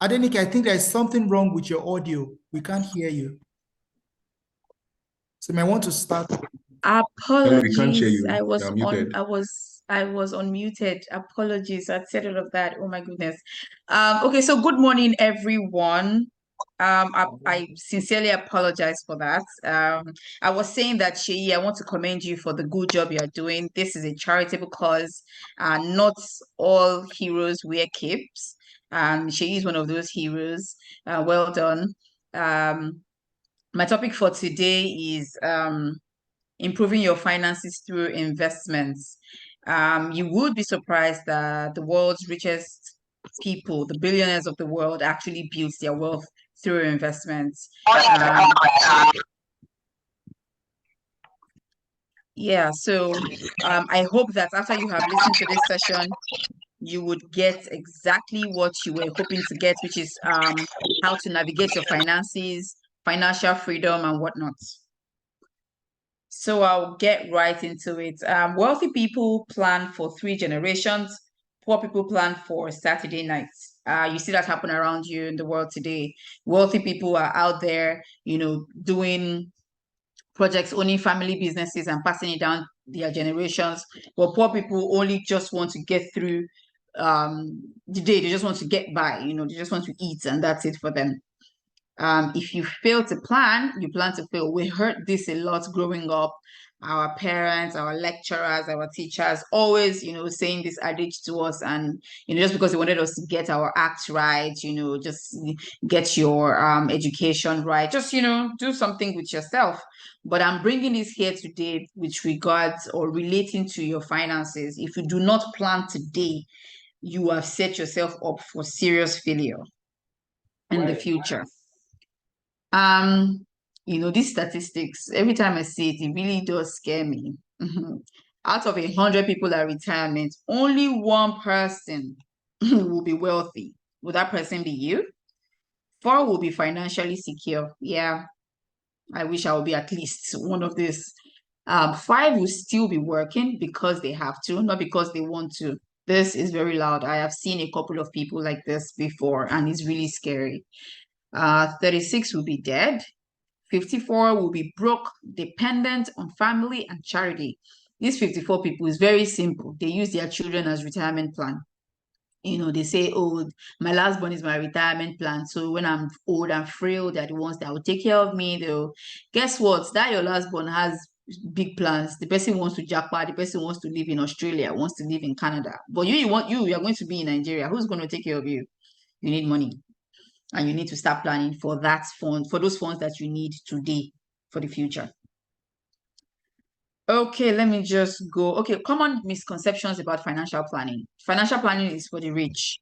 Adenike, I think there's something wrong with your audio. We can't hear you. So you might want to start. No, we can't hear Apologies. you. You're muted. I was unmuted. Apologies. I said all of that. Oh my goodness. Okay, so good morning, everyone. I sincerely apologize for that. I was saying that, Sheyi, I want to commend you for the good job you are doing. This is a charitable cause. Not all heroes wear capes. Sheyi is one of those heroes. Well done. My topic for today is improving your finances through investments. You would be surprised that the world's richest people, the billionaires of the world, actually built their wealth through investments. Yeah, so I hope that after you have listened to this session, you would get exactly what you were hoping to get, which is how to navigate your finances, financial freedom, and whatnot. So I'll get right into it. Wealthy people plan for 3 generations. Poor people plan for Saturday nights. You see that happen around you in the world today. Wealthy people are out there, doing projects, owning family businesses and passing it down their generations. But poor people only just want to get through the day. They just want to get by, they just want to eat, and that's it for them. If you fail to plan, you plan to fail. We heard this a lot growing up. Our parents, our lecturers, our teachers always, saying this adage to us, and just because they wanted us to get our act right, just get your education right, just do something with yourself. But I'm bringing this here today with regards or relating to your finances. If you do not plan today, you have set yourself up for serious failure in the future. These statistics, every time I see it, it really does scare me. Out of 100 people at retirement, only 1 person will be wealthy. Would that person be you? 4 will be financially secure. Yeah, I wish I would be at least one of these. 5 will still be working because they have to, not because they want to. This is very loud. I have seen a couple of people like this before, and it's really scary. 36 will be dead. 54 will be broke, dependent on family and charity. These 54 people is very simple. They use their children as retirement plan. They say, oh, my last born is my retirement plan. So when I'm old and frail, they're the ones that will take care of me. They'll... Guess what? That your last born has big plans. The person wants to jackpot. The person wants to live in Australia, wants to live in Canada. But you are going to be in Nigeria. Who's going to take care of you? You need money. And you need to start planning for that fund, for those funds that you need today for the future. Okay, let me just go. Okay, common misconceptions about financial planning. Financial planning is for the rich.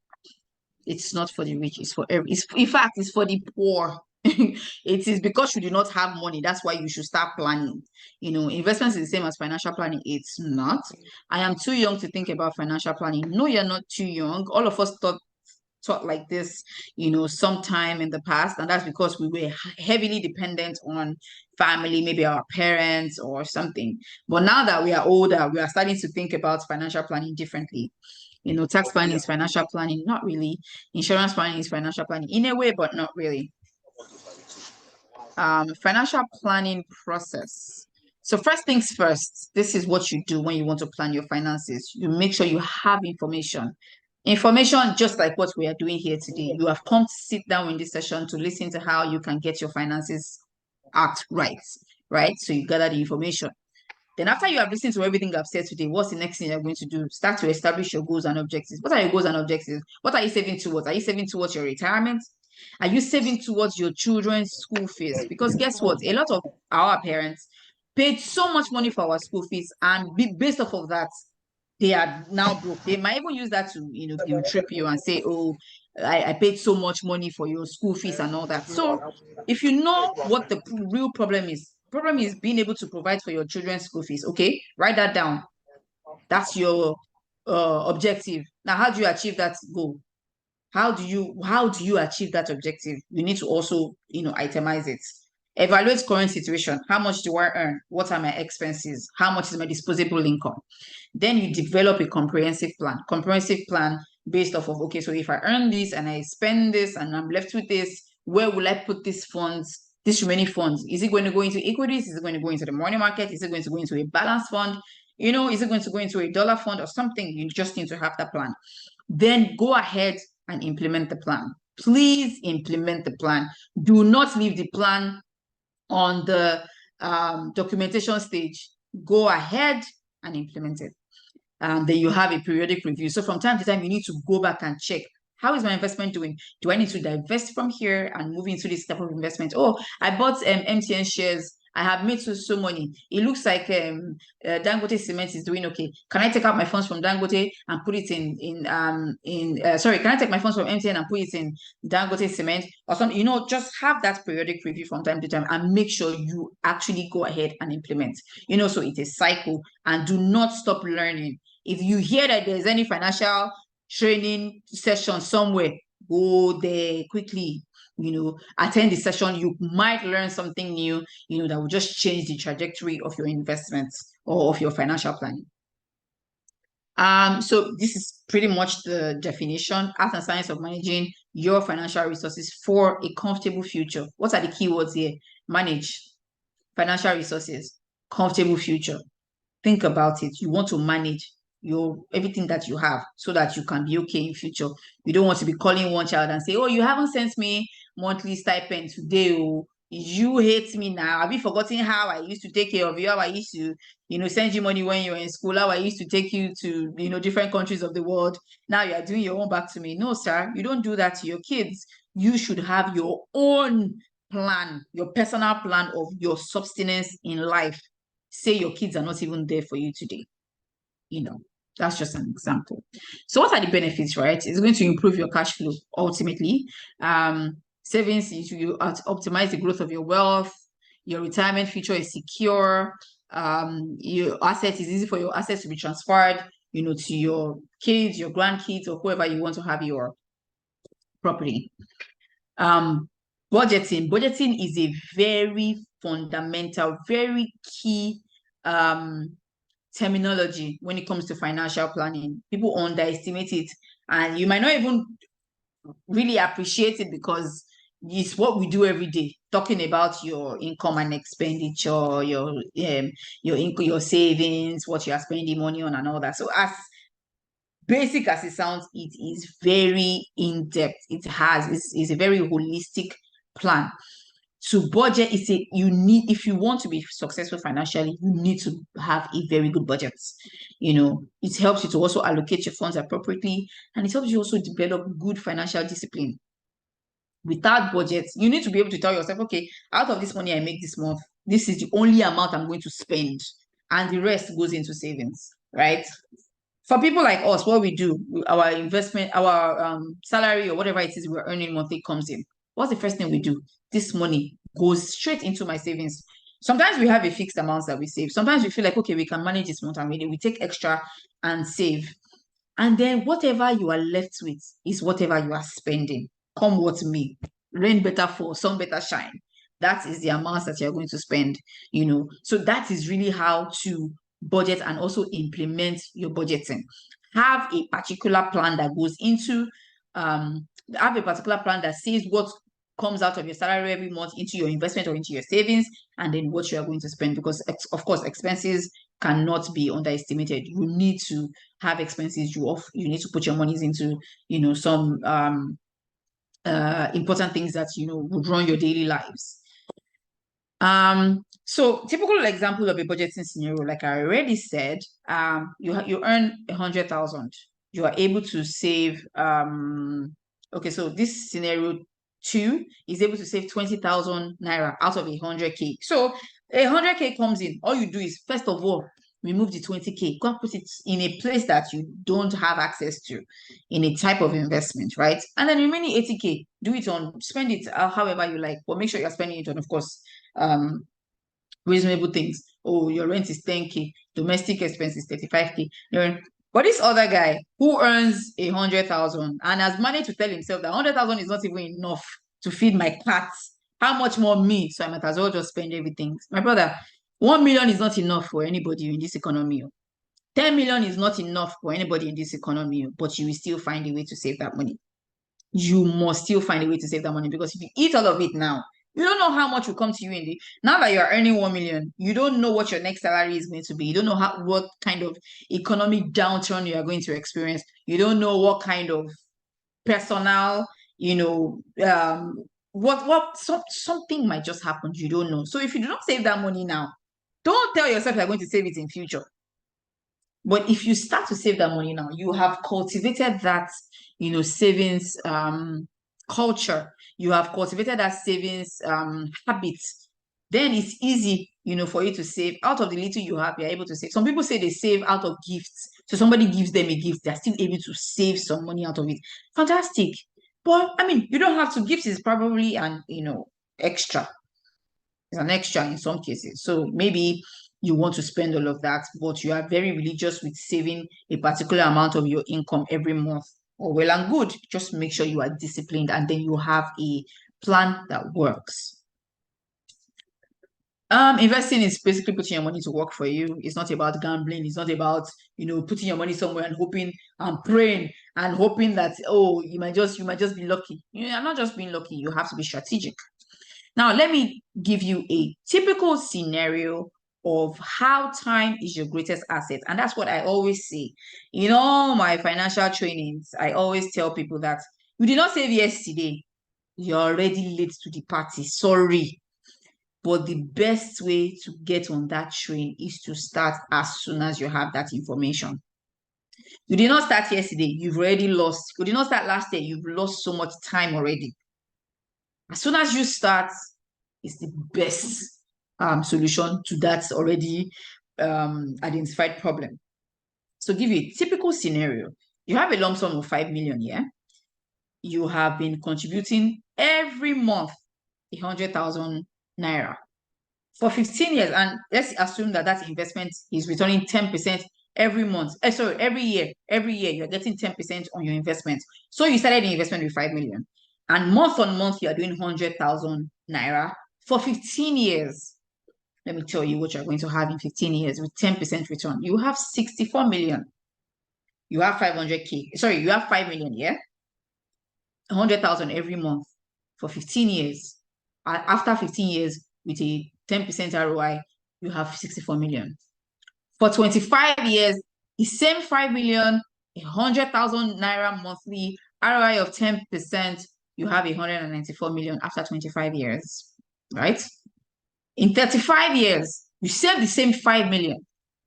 It's not for the rich. It's for in fact, it's for the poor. It is because you do not have money. That's why you should start planning. Investments is the same as financial planning. It's not. I am too young to think about financial planning. No, you're not too young. All of us taught like this, sometime in the past, and that's because we were heavily dependent on family, maybe our parents or something. But now that we are older, we are starting to think about financial planning differently. Tax planning is financial planning, not really. Insurance planning is financial planning in a way, but not really. Financial planning process. So first things first, this is what you do when you want to plan your finances. You make sure you have information. Information just like what we are doing here today. You have come to sit down in this session to listen to how you can get your finances act right? So you gather the information. Then after you have listened to everything I've said today, what's the next thing you're going to do? Start to establish your goals and objectives. What are your goals and objectives? What are you saving towards? Are you saving towards your retirement? Are you saving towards your children's school fees? Because guess what? A lot of our parents paid so much money for our school fees, and based off of that, they are now broke. They might even use that to, guilt trip you and say, oh, I paid so much money for your school fees and all that. So if you know what the real problem is being able to provide for your children's school fees. Okay, write that down. That's your objective. Now, how do you achieve that goal? How do you achieve that objective? You need to also, itemize it. Evaluate current situation. How much do I earn? What are my expenses? How much is my disposable income? Then you develop a comprehensive plan. Comprehensive plan based off of, okay, so if I earn this and I spend this and I'm left with this, where will I put these funds, these remaining funds? Is it going to go into equities? Is it going to go into the money market? Is it going to go into a balance fund? You know, is it going to go into a dollar fund or something? You just need to have that plan. Then go ahead and implement the plan. Please implement the plan. Do not leave the plan on the documentation stage. Go ahead and implement it. Then you have a periodic review. So from time to time, you need to go back and check, how is my investment doing? Do I need to divest from here and move into this type of investment? Oh, I bought MTN shares. I have made so money. It looks like Dangote Cement is doing okay. Can I take out my funds from Dangote and put it can I take my funds from MTN and put it in Dangote Cement or something? You know, just have that periodic review from time to time and make sure you actually go ahead and implement. You know, so it's a cycle, and do not stop learning. If you hear that there's any financial training session somewhere, go there quickly. You know, attend the session. You might learn something new, you know, that will just change the trajectory of your investments or of your financial planning. So this is pretty much the definition: art and science of managing your financial resources for a comfortable future. What are the keywords here? Manage financial resources, comfortable future. Think about it. You want to manage everything that you have so that you can be okay in future. You don't want to be calling one child and say, oh, you haven't sent me monthly stipend today. Oh, you hate me now. Have you forgotten how I used to take care of you? How I used to, you know, send you money when you were in school? How I used to take you to, you know, different countries of the world. Now you are doing your own back to me. No, sir, you don't do that to your kids. You should have your own plan, your personal plan of your subsistence in life. Say your kids are not even there for you today. You know, that's just an example. So what are the benefits, right? It's going to improve your cash flow ultimately. Savings, you optimize the growth of your wealth. Your retirement future is secure. Your assets, is easy for your assets to be transferred, you know, to your kids, your grandkids, or whoever you want to have your property. Budgeting. Budgeting is a very fundamental, very key terminology when it comes to financial planning. People underestimate it, and you might not even really appreciate it because it's what we do every day, talking about your income and expenditure, your savings, what you are spending money on, and all that. So as basic as it sounds, it is very in-depth. It's a very holistic plan. To budget is if you want to be successful financially, you need to have a very good budget. You know, it helps you to also allocate your funds appropriately, and it helps you also develop good financial discipline. Without budgets, you need to be able to tell yourself, okay, out of this money I make this month, this is the only amount I'm going to spend, and the rest goes into savings, right? For people like us, what we do, our investment, our salary or whatever it is we're earning monthly comes in. What's the first thing we do? This money goes straight into my savings. Sometimes we have a fixed amount that we save. Sometimes we feel like, okay, we can manage this month and we take extra and save. And then whatever you are left with is whatever you are spending. Come what may. Rain better fall, sun better shine. That is the amount that you're going to spend, you know. So that is really how to budget and also implement your budgeting. Have a particular plan that goes into, have a particular plan that says what comes out of your salary every month into your investment or into your savings, and then what you are going to spend, because of course expenses cannot be underestimated. You need to have expenses. You need to put your monies into, you know, some important things that, you know, would run your daily lives. So typical example of a budgeting scenario, like I already said, you earn 100,000. You are able to save, okay, so this scenario 2 is able to save 20,000 naira out of 100K. So 100K comes in. All you do is, first of all, remove the 20K, go and put it in a place that you don't have access to, in a type of investment, right? And then remaining 80K, spend it however you like, but make sure you're spending it on, of course, reasonable things. Oh, your rent is 10K, domestic expense is 35K. But this other guy who earns 100,000 and has managed to tell himself that 100,000 is not even enough to feed my cats, how much more me? So I might as well just spend everything. My brother, 1 million is not enough for anybody in this economy. 10 million is not enough for anybody in this economy, but you will still find a way to save that money. You must still find a way to save that money, because if you eat all of it now, you don't know how much will come to you in the now that you're earning 1 million. You don't know what your next salary is going to be. You don't know what kind of economic downturn you are going to experience. You don't know what kind of personal, something might just happen. You don't know. So if you do not save that money now, don't tell yourself you're going to save it in future. But if you start to save that money now, you have cultivated that, savings culture. You have cultivated that savings habit. Then it's easy, for you to save. Out of the little you have, you're able to save. Some people say they save out of gifts. So somebody gives them a gift, they're still able to save some money out of it. Fantastic. But I mean, you don't have to. Gifts is probably an, extra. It's an extra in some cases. So maybe you want to spend all of that, but you are very religious with saving a particular amount of your income every month. Oh, well and good. Just make sure you are disciplined, and then you have a plan that works. Investing is basically putting your money to work for you. It's not about gambling. It's not about, putting your money somewhere and hoping and praying and hoping that, oh, you might just be lucky. You're not just being lucky. You have to be strategic. Now, let me give you a typical scenario of how time is your greatest asset. And that's what I always say. In all my financial trainings, I always tell people that you did not save yesterday. You're already late to the party. Sorry. But the best way to get on that train is to start as soon as you have that information. You did not start yesterday. You've already lost. You did not start last year. You've lost so much time already. As soon as you start, it's the best solution to that already identified problem. So give you a typical scenario. You have a lump sum of 5 million, yeah? You have been contributing every month 100,000 naira for 15 years. And let's assume that investment is returning 10% every month. Every year. Every year you're getting 10% on your investment. So you started the investment with 5 million. And month on month, you are doing 100,000 naira for 15 years. Let me tell you what you're going to have in 15 years with 10% return. You have 64 million. You have 500K. Sorry, you have 5 million, yeah? 100,000 every month for 15 years. After 15 years, with a 10% ROI, you have 64 million. For 25 years, the same 5 million, 100,000 naira monthly, ROI of 10%, you have 194 million after 25 years, right? In 35 years, you save the same 5 million,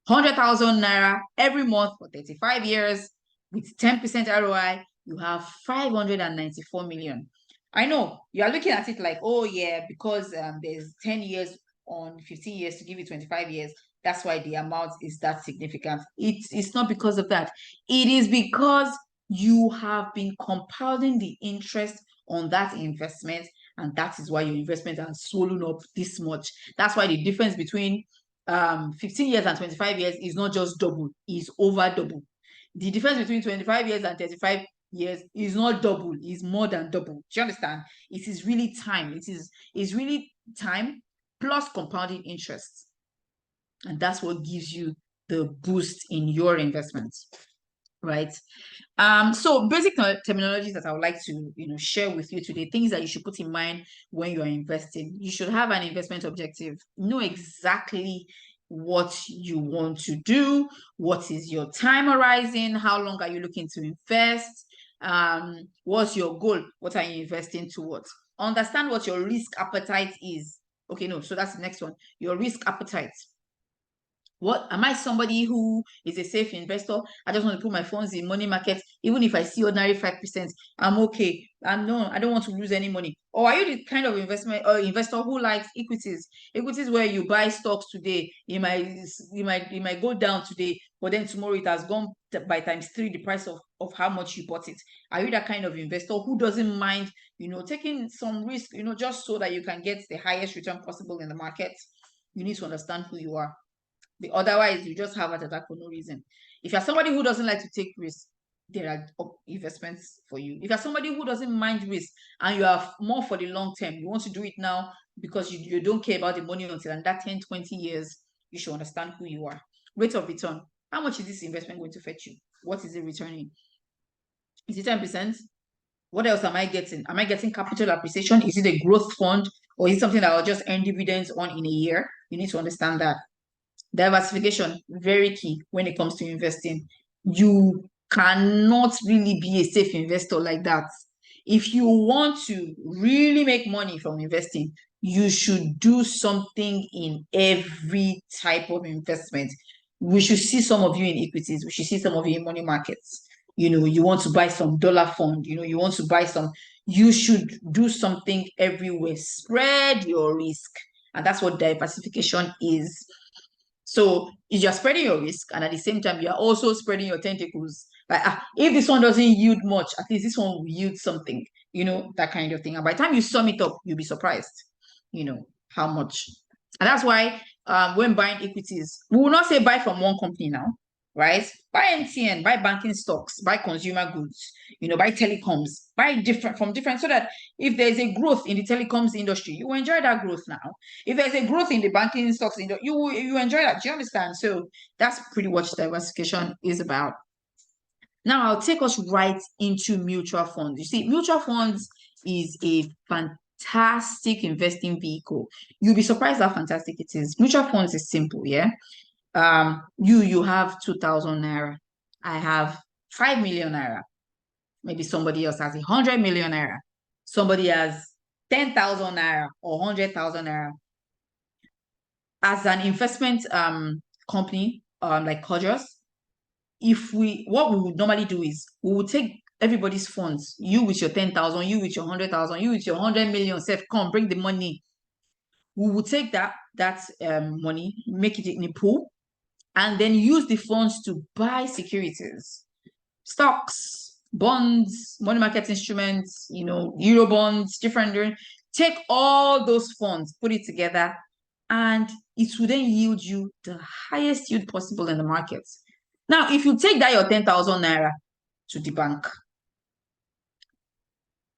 100,000 naira every month for 35 years with 10% ROI, you have 594 million. I know you are looking at it like, oh yeah, because there's 10 years on 15 years to give you 25 years. That's why the amount is that significant. It's not because of that. It is because you have been compounding the interest on that investment, and that is why your investment has swollen up this much. That's why the difference between 15 years and 25 years is not just double, it's over double. The difference between 25 years and 35 years is not double, it's more than double. Do you understand? It is really time. It's really time plus compounding interest. And that's what gives you the boost in your investments, right? So basic terminologies that I would like to share with you today, things that you should put in mind when you are investing. You should have an investment objective. Know exactly what you want to do, what is your time horizon, how long are you looking to invest, what's your goal, what are you investing towards. Understand what your risk appetite is. Okay, no, so that's the next one. Your risk appetite. What am I? Somebody who is a safe investor? I just want to put my funds in money market. Even if I see ordinary 5%, I'm okay. I don't want to lose any money. Or are you the kind of investor who likes equities? Equities where you buy stocks today, it might go down today, but then tomorrow it has gone by ×3 the price of how much you bought it. Are you that kind of investor who doesn't mind, taking some risk, just so that you can get the highest return possible in the market? You need to understand who you are. Otherwise, you just have an attack for no reason. If you're somebody who doesn't like to take risks, there are investments for you. If you're somebody who doesn't mind risk and you are more for the long term, you want to do it now because you don't care about the money until that 10, 20 years, you should understand who you are. Rate of return. How much is this investment going to fetch you? What is it returning? Is it 10%? What else am I getting? Am I getting capital appreciation? Is it a growth fund, or is it something that I'll just earn dividends on in a year? You need to understand that. Diversification, very key when it comes to investing. You cannot really be a safe investor like that. If you want to really make money from investing, you should do something in every type of investment. We should see some of you in equities. We should see some of you in money markets. You want to buy some dollar fund. You want to buy some. You should do something everywhere. Spread your risk. And that's what diversification is. So you're spreading your risk, and at the same time, you're also spreading your tentacles. Like, if this one doesn't yield much, at least this one will yield something, that kind of thing. And by the time you sum it up, you'll be surprised, how much. And that's why when buying equities, we will not say buy from one company now, right? Buy MTN, buy banking stocks, buy consumer goods, buy telecoms, buy different, so that if there's a growth in the telecoms industry, you will enjoy that growth now. If there's a growth in the banking stocks industry, you enjoy that. Do you understand? So that's pretty much diversification is about. Now I'll take us right into mutual funds. You see, mutual funds is a fantastic investing vehicle. You'll be surprised how fantastic it is. Mutual funds is simple, yeah. You have 2,000 naira. I have 5 million naira. Maybe somebody else has 100 million naira. Somebody has 10,000 naira or 100,000 naira. As an investment company, like Cordros, what we would normally do is we would take everybody's funds. You with your 10,000, you with your 100,000, you with your 100 million. Come bring the money. We will take that money, make it in a pool, and then use the funds to buy securities, stocks, bonds, money market instruments, euro bonds, different. Take all those funds, put it together, and it will then yield you the highest yield possible in the market. Now, if you take that your 10,000 naira to the bank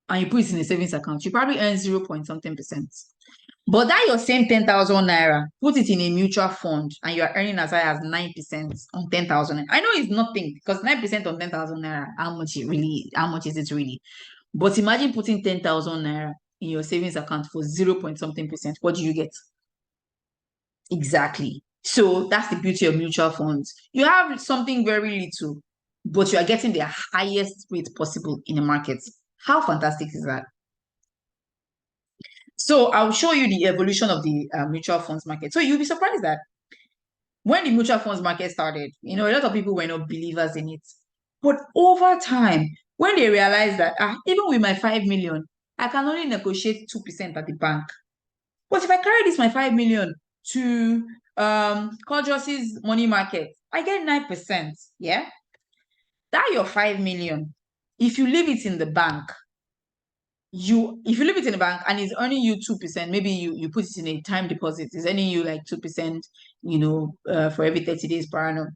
and you put it in a savings account, you probably earn 0.something%. But that your same 10,000 naira, put it in a mutual fund and you are earning as high as 9% on 10,000. I know it's nothing, because 9% on 10,000 naira, how much is it really? But imagine putting 10,000 naira in your savings account for 0.something%. What do you get? Exactly. So that's the beauty of mutual funds. You have something very little, but you are getting the highest rate possible in the market. How fantastic is that? So I'll show you the evolution of the mutual funds market. So you'll be surprised that when the mutual funds market started, a lot of people were not believers in it. But over time, when they realized that even with my 5 million, I can only negotiate 2% at the bank. But if I carry this my 5 million to Cordros' money market, I get 9%. Yeah. That your 5 million, if you leave it in the bank, if you leave it in the bank and it's earning you 2%, maybe you put it in a time deposit, it's earning you like 2%, for every 30 days per annum.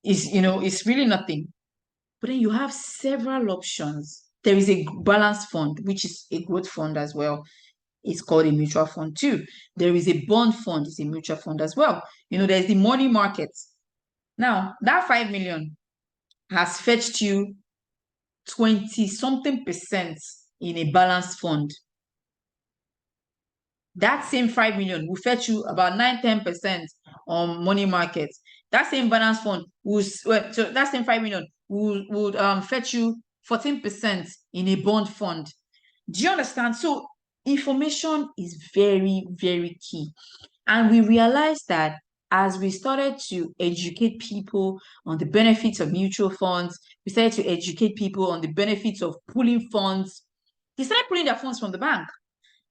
It's really nothing. But then you have several options. There is a balanced fund, which is a growth fund as well. It's called a mutual fund too. There is a bond fund, it's a mutual fund as well. There's the money market. Now, that 5 million has fetched you 20-something% in a balanced fund. That same 5 million will fetch you about 9-10% on money market. That same balance fund so that same 5 million would fetch you 14% in a bond fund. Do you understand? So information is very, very key. And we realized that as we started to educate people on the benefits of mutual funds, we started to educate people on the benefits of pooling funds. They started pulling their funds from the bank.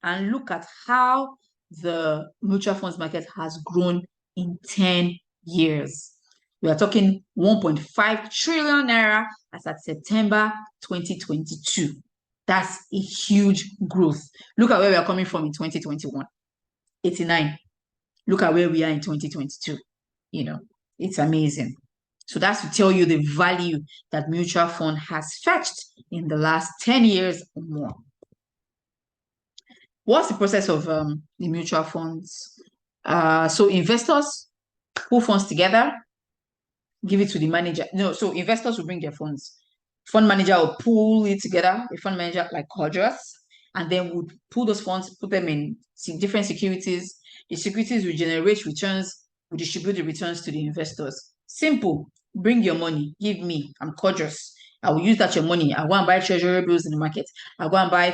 And look at how the mutual funds market has grown in 10 years. We are talking 1.5 trillion naira as at September 2022. That's a huge growth. Look at where we are coming from in 2021, 89. Look at where we are in 2022. It's amazing. So that's to tell you the value that mutual fund has fetched in the last 10 years or more. What's the process of the mutual funds? So investors pool funds together. give it to the manager. No, so investors will bring their funds. Fund manager will pull it together, a fund manager like Cordros, and then would pull those funds, put them in different securities. The securities will generate returns, will distribute the returns to the investors. Simple. Bring your money, give me. I'm Cordros. I will use that your money. I go and buy treasury bills in the market. I go and buy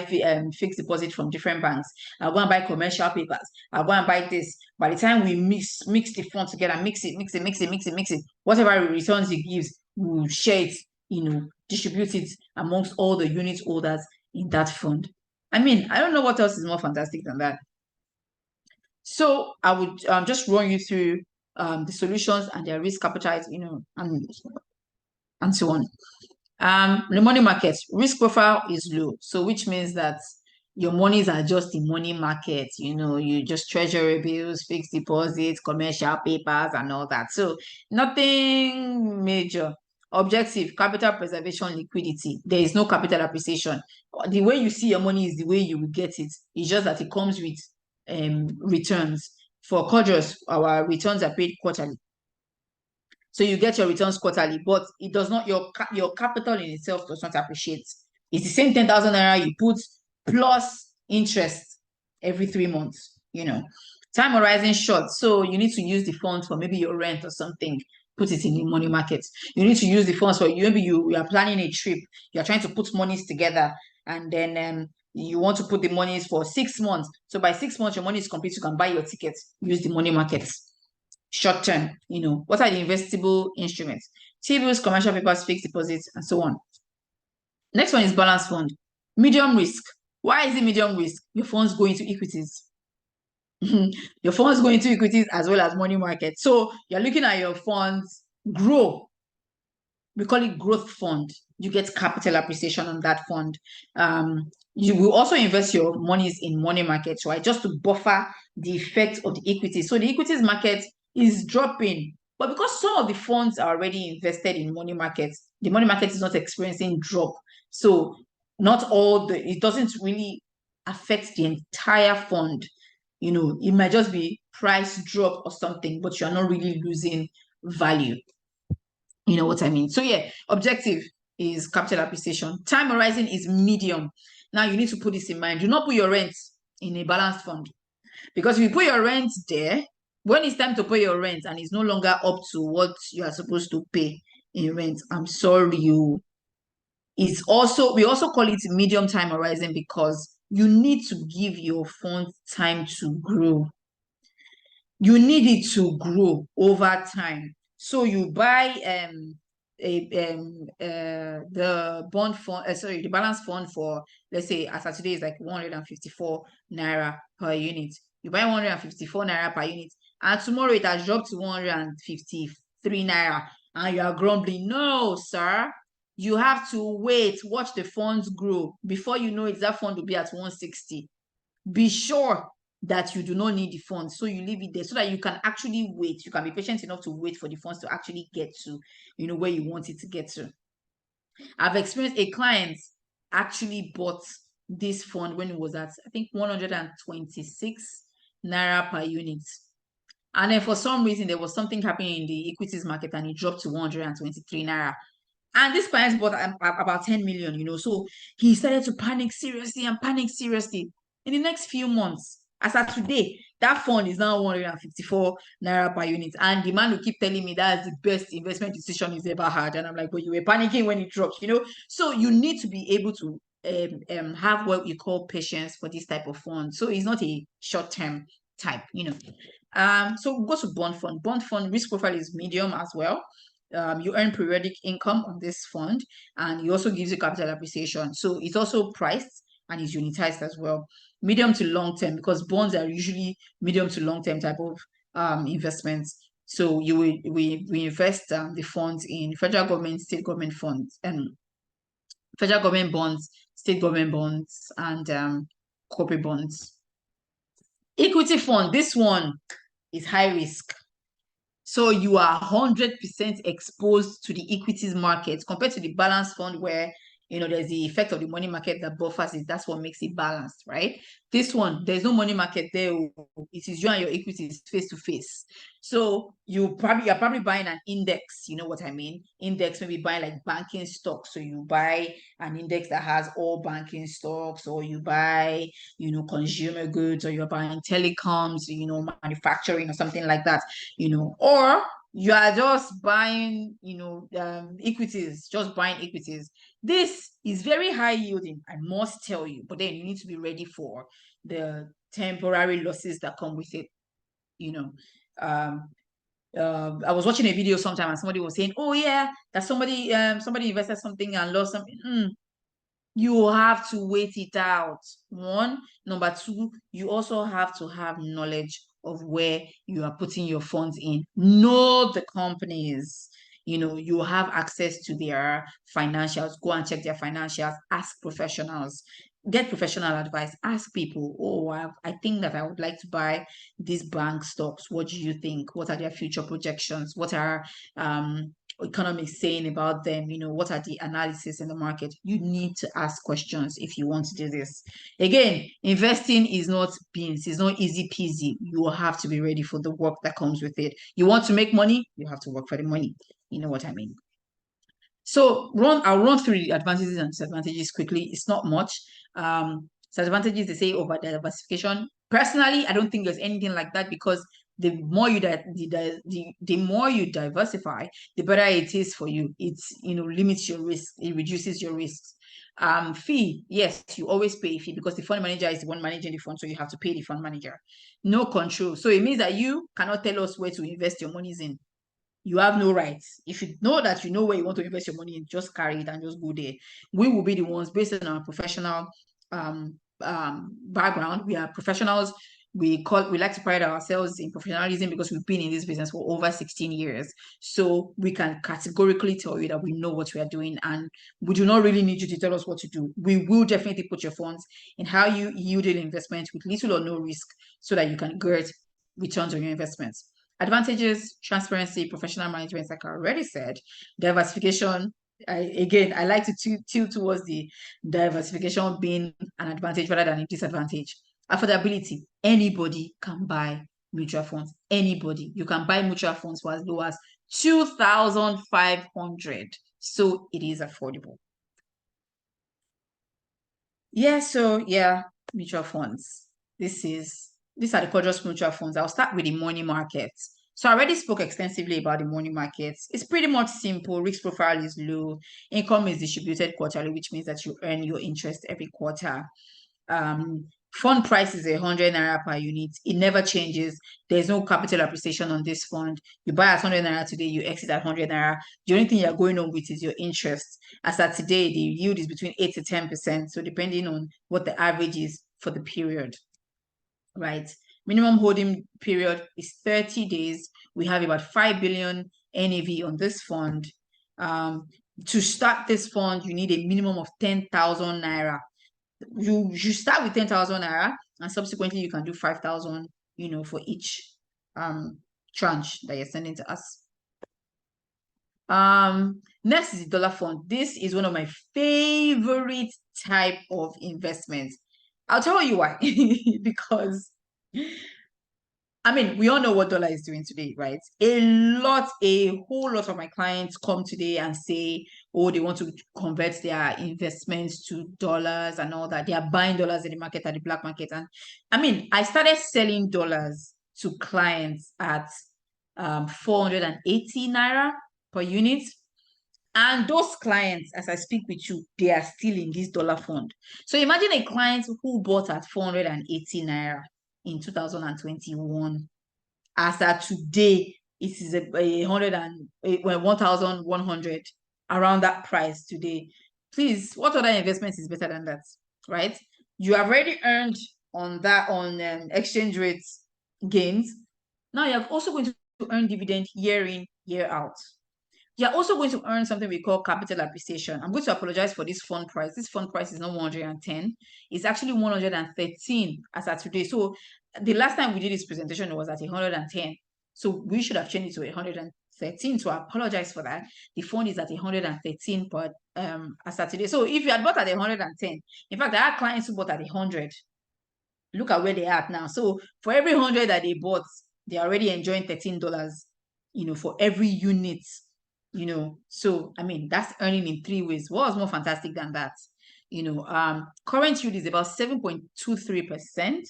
fixed deposit from different banks. I go and buy commercial papers. I go and buy this. By the time we mix the funds together, mix it, whatever returns it gives, we'll share it, distribute it amongst all the unit holders in that fund. I mean, I don't know what else is more fantastic than that. So I would just run you through the solutions and their risk appetite, and so on. The money market risk profile is low, so which means that your monies are just in money market, you just treasury bills, fixed deposits, commercial papers, and all that. So nothing major. Objective, capital preservation, liquidity. There is no capital appreciation. The way you see your money is the way you will get it. It's just that it comes with returns. For Cordros, our returns are paid quarterly. So you get your returns quarterly, but it does not, your capital in itself does not appreciate. It's the same 10,000 naira you put plus interest every 3 months, Time horizon short. So you need to use the funds for maybe your rent or something, put it in the money market. You need to use the funds for maybe you are planning a trip, you're trying to put monies together, and then you want to put the monies for 6 months. So by 6 months, your money is complete, you can buy your tickets, use the money markets. Short term, what are the investable instruments? T-bills, commercial papers, fixed deposits, and so on. Next one is balance fund. Medium risk. Why is it medium risk? Your funds go into equities. Your funds go into equities as well as money market. So you're looking at your funds grow. We call it growth fund. You get capital appreciation on that fund. You will also invest your monies in money markets, right? Just to buffer the effect of the equities. So the equities market is dropping, but because some of the funds are already invested in money markets, the money market is not experiencing drop. So not all it doesn't really affect the entire fund. It might just be price drop or something, but you're not really losing value. You know what I mean? So yeah, objective is capital appreciation. Time horizon is medium. Now you need to put this in mind. Do not put your rent in a balanced fund, because if you put your rent there, when it's time to pay your rent and it's no longer up to what you are supposed to pay in rent, I'm sorry, we also call it medium time horizon because you need to give your fund time to grow. You need it to grow over time. So you buy the bond fund, the balance fund for, let's say, as of today is like 154 naira per unit. You buy 154 naira per unit, and tomorrow it has dropped to 153 naira, and you are grumbling. No, sir. You have to wait, watch the funds grow. Before you know it, that fund will be at 160. Be sure that you do not need the funds, so you leave it there so that you can actually wait. You can be patient enough to wait for the funds to actually get to, where you want it to get to. I've experienced a client actually bought this fund when it was at, I think, 126 naira per unit. And then for some reason, there was something happening in the equities market and it dropped to 123 naira. And this client bought about 10 million, so he started to panic seriously. In the next few months, as of today, that fund is now 154 naira per unit. And the man will keep telling me that's the best investment decision he's ever had. And I'm like, but you were panicking when it dropped, So you need to be able to have what you call patience for this type of fund. So it's not a short-term type, So we'll go to bond fund. Bond fund risk profile is medium as well. You earn periodic income on this fund, and it also gives you capital appreciation. So it's also priced and is unitized as well. Medium to long term, because bonds are usually medium to long term type of investments. So we invest the funds in federal government, state government funds, and federal government bonds, state government bonds, and corporate bonds. Equity fund, this one is high risk. So you are 100% exposed to the equities market compared to the balance fund where, there's the effect of the money market that buffers it. That's what makes it balanced, right? This one, there's no money market there. It is you and your equities face to face. So you're probably buying an index. You know what I mean? Index, maybe buying like banking stocks. So you buy an index that has all banking stocks, or you buy, consumer goods, or you're buying telecoms, manufacturing or something like that, or you are just buying, equities, just buying equities. This is very high yielding, I must tell you, but then you need to be ready for the temporary losses that come with it. I was watching a video sometime and somebody was saying, oh yeah, that somebody invested something and lost something. You have to wait it out. One. Number two, you also have to have knowledge of where you are putting your funds in. Know the companies. You have access to their financials. Go and check their financials. Ask professionals. Get professional advice. Ask people, oh, I think that I would like to buy these bank stocks. What do you think? What are their future projections? What are economics saying about them? What are the analysis in the market? You need to ask questions if you want to do this. Again, investing is not beans. It's not easy peasy. You will have to be ready for the work that comes with it. You want to make money, you have to work for the money. You know what I mean? So I'll run through the advantages and disadvantages quickly. It's not much. Disadvantages, they say over diversification. Personally, I don't think there's anything like that, because the more you the more you diversify, the better it is for you. It's limits your risk, it reduces your risks. Fee, yes, you always pay a fee because the fund manager is the one managing the fund, so you have to pay the fund manager. No control. So it means that you cannot tell us where to invest your monies in. You have no rights. If you know that you know where you want to invest your money in, just carry it and just go there. We will be the ones, based on our professional background. We are professionals. We like to pride ourselves in professionalism because we've been in this business for over 16 years. So we can categorically tell you that we know what we are doing, and we do not really need you to tell us what to do. We will definitely put your funds in how you yielded investment with little or no risk, so that you can get returns on your investments. Advantages: transparency, professional management, like I already said. Diversification. I like to tilt towards the diversification being an advantage rather than a disadvantage. Affordability. Anybody can buy mutual funds. Anybody. You can buy mutual funds for as low as 2,500. So it is affordable. Mutual funds. These are the Cordros mutual funds. I'll start with the money market. So I already spoke extensively about the money markets. It's pretty much simple. Risk profile is low. Income is distributed quarterly, which means that you earn your interest every quarter. Fund price is 100 naira per unit. It never changes. There's no capital appreciation on this fund. You buy at 100 naira today, you exit at 100 naira. The only thing you're going on with is your interest. As at today, the yield is between 8 to 10%. So depending on what the average is for the period, right? Minimum holding period is 30 days. We have about 5 billion NAV on this fund. To start this fund, you need a minimum of 10,000 naira. You start with 10,000 naira, and subsequently you can do 5,000, for each tranche that you're sending to us. Next is the dollar fund. This is one of my favorite type of investments. I'll tell you why. Because we all know what dollar is doing today, right? A whole lot of my clients come today and say, oh, they want to convert their investments to dollars and all that. They are buying dollars in the market, at the black market. And I started selling dollars to clients at 480 naira per unit. And those clients, as I speak with you, they are still in this dollar fund. So imagine a client who bought at 480 naira in 2021. As at today, it is 1,100, around that price today. Please, what other investment is better than that, right? You have already earned on that, on exchange rates gains. Now you're also going to earn dividend year in, year out. You're also going to earn something we call capital appreciation. I'm going to apologize for this fund price. This fund price is not 110. It's actually 113 as at today. So the last time we did this presentation, it was at 110. So we should have changed it to 113 113. So I apologize for that. The fund is at 113 per as at today. So if you had bought at 110, in fact, I had clients who bought at 100. Look at where they are at now. So for every 100 that they bought, they're already enjoying $13, for every unit, So I mean, that's earning in 3 ways. What was more fantastic than that? Current yield is about 7.23%.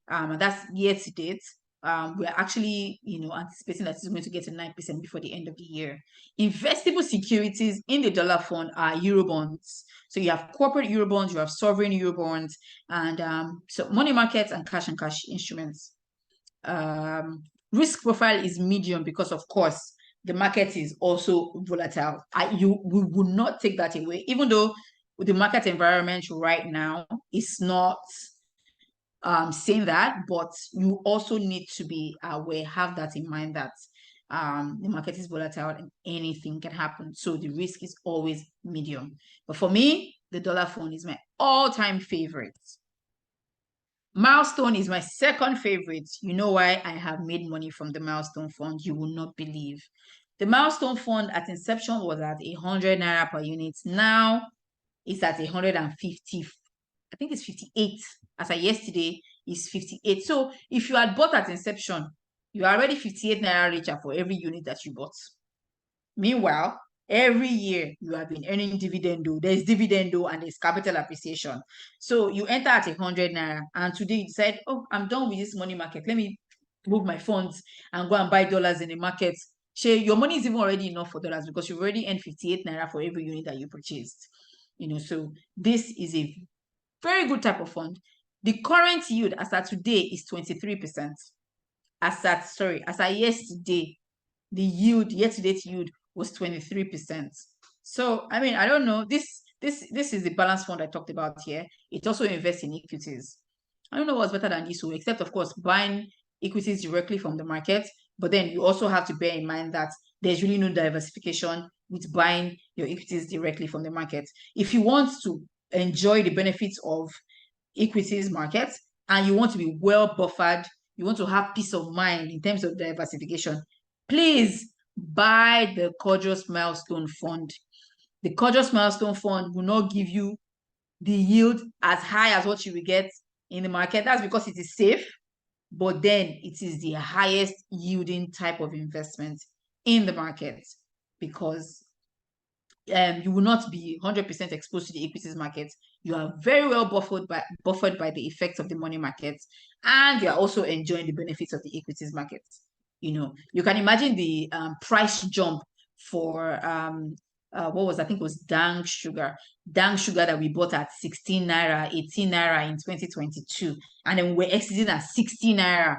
And that's year to date. We're actually, anticipating that it's going to get to 9% before the end of the year. Investable securities in the dollar fund are Eurobonds. So you have corporate Eurobonds, you have sovereign Eurobonds, and so money markets and cash instruments. Risk profile is medium because, of course, the market is also volatile. We would not take that away, even though the market environment right now is not saying that, but you also need to be aware, have that in mind, that the market is volatile and anything can happen. So the risk is always medium. But for me, the dollar fund is my all-time favorite. Milestone is my second favorite. You know why I have made money from the Milestone fund? You will not believe. The Milestone fund at inception was at 100 naira per unit. Now it's at 150. I think it's 58. As of yesterday, it's 58. So if you had bought at inception, you are already 58 naira richer for every unit that you bought. Meanwhile, every year you have been earning dividend. There's dividend and there's capital appreciation. So you enter at 100 naira, and today you decide, oh, I'm done with this money market. Let me move my funds and go and buy dollars in the market. Your money is even already enough for dollars because you've already earned 58 naira for every unit that you purchased. So this is a very good type of fund. The current yield as at today is 23%. As at yesterday, the year-to-date yield was 23%. So I mean, I don't know. This is the balance fund I talked about here. It also invests in equities. I don't know what's better than this, except of course buying equities directly from the market. But then you also have to bear in mind that there's really no diversification with buying your equities directly from the market. If you want to enjoy the benefits of equities markets and you want to be well buffered, you want to have peace of mind in terms of diversification, please buy the Cordros Milestone Fund. The Cordros Milestone Fund will not give you the yield as high as what you will get in the market. That's because it is safe, but then it is the highest yielding type of investment in the market because you will not be 100% exposed to the equities market. You are very well buffered by the effects of the money market, and you are also enjoying the benefits of the equities market. You can imagine the price jump for I think it was Dang Sugar that we bought at 16 naira, 18 naira in 2022, and then we're exiting at 60 naira.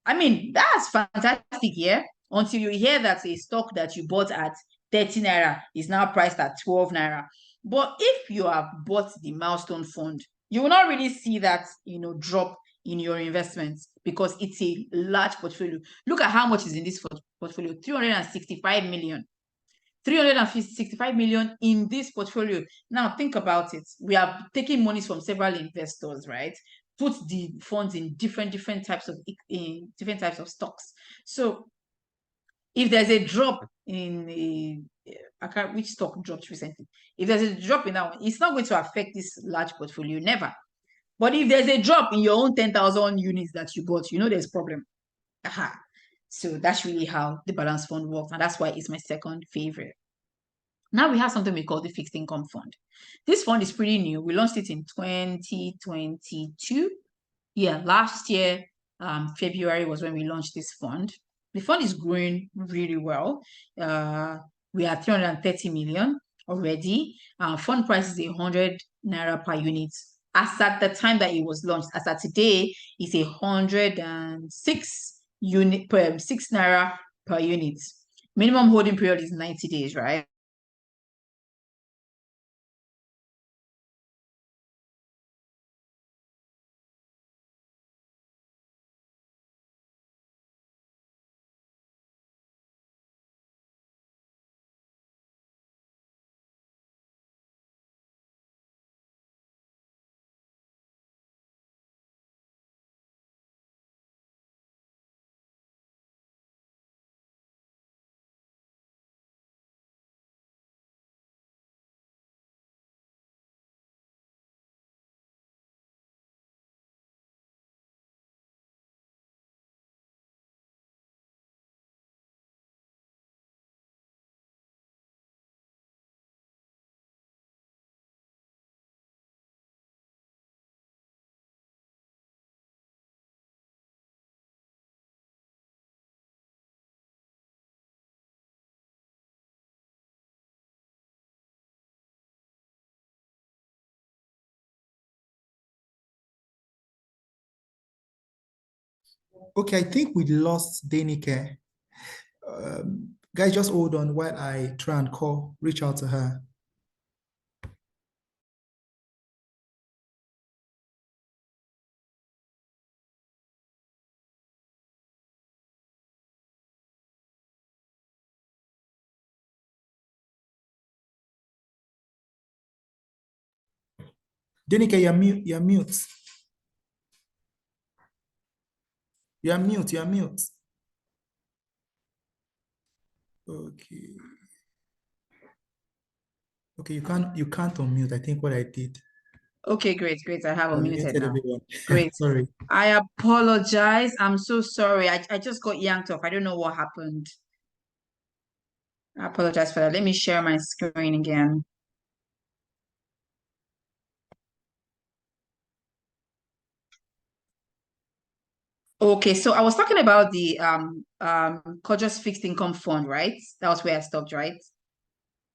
I mean, that's fantastic, yeah, until you hear that a stock that you bought at 30 naira is now priced at 12 naira. But if you have bought the Milestone Fund, you will not really see that drop in your investments because it's a large portfolio. Look at how much is in this portfolio: 365 million. 365 million in this portfolio. Now think about it. We are taking monies from several investors, right? Put the funds in different types of stocks. So if there's a drop in which stock dropped recently, if there's a drop in that one, it's not going to affect this large portfolio, never. But if there's a drop in your own 10,000 units that you bought, there's a problem. So that's really how the balance fund works, and that's why it's my second favorite. Now we have something we call the fixed income fund. This fund is pretty new. We launched it in 2022. Yeah, last year, February was when we launched this fund. The fund is growing really well. We are 330 million already. Fund price is 100 naira per unit. As at the time that it was launched, as at today, it's 106 naira per unit. Minimum holding period is 90 days, right? Okay, I think we lost Denike. Guys, just hold on while I try and reach out to her. Denike, you're mute. You're mute. You're mute. You're mute. Okay. Okay, you can't unmute. I think what I did. Okay, great. I have unmuted Unmuted now. everyone. Great. Sorry. I apologize. I'm so sorry. I just got yanked off. I don't know what happened. I apologize for that. Let me share my screen again. Okay, so I was talking about the Cordros fixed income fund, right? That was where I stopped, right?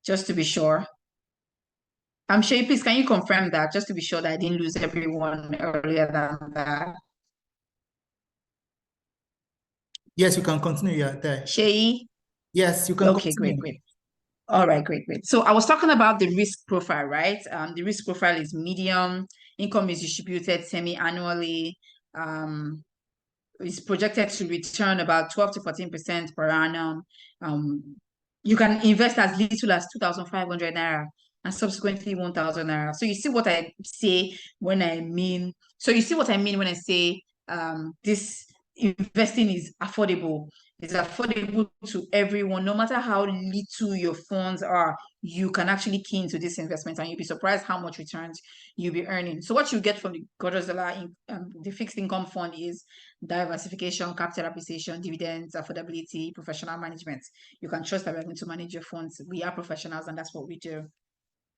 Just to be sure. Shay, please, can you confirm that just to be sure that I didn't lose everyone earlier than that? Yes, you can continue. Yeah, there. Shay? Yes, you can Okay, continue. great. All right, great. So I was talking about the risk profile, right? The risk profile is medium, income is distributed semi-annually, is projected to return about 12 to 14% per annum. You can invest as little as 2,500 naira and subsequently 1,000 naira. So you see what I say when I mean, so you see what I mean when I say this investing is affordable. It's affordable to everyone, no matter how little your funds are. You can actually key into this investment, and you'll be surprised how much returns you'll be earning. So what you get from the Cordros the fixed income fund is diversification, capital appreciation, dividends, affordability, professional management. You can trust that we're going to manage your funds. We are professionals, and that's what we do.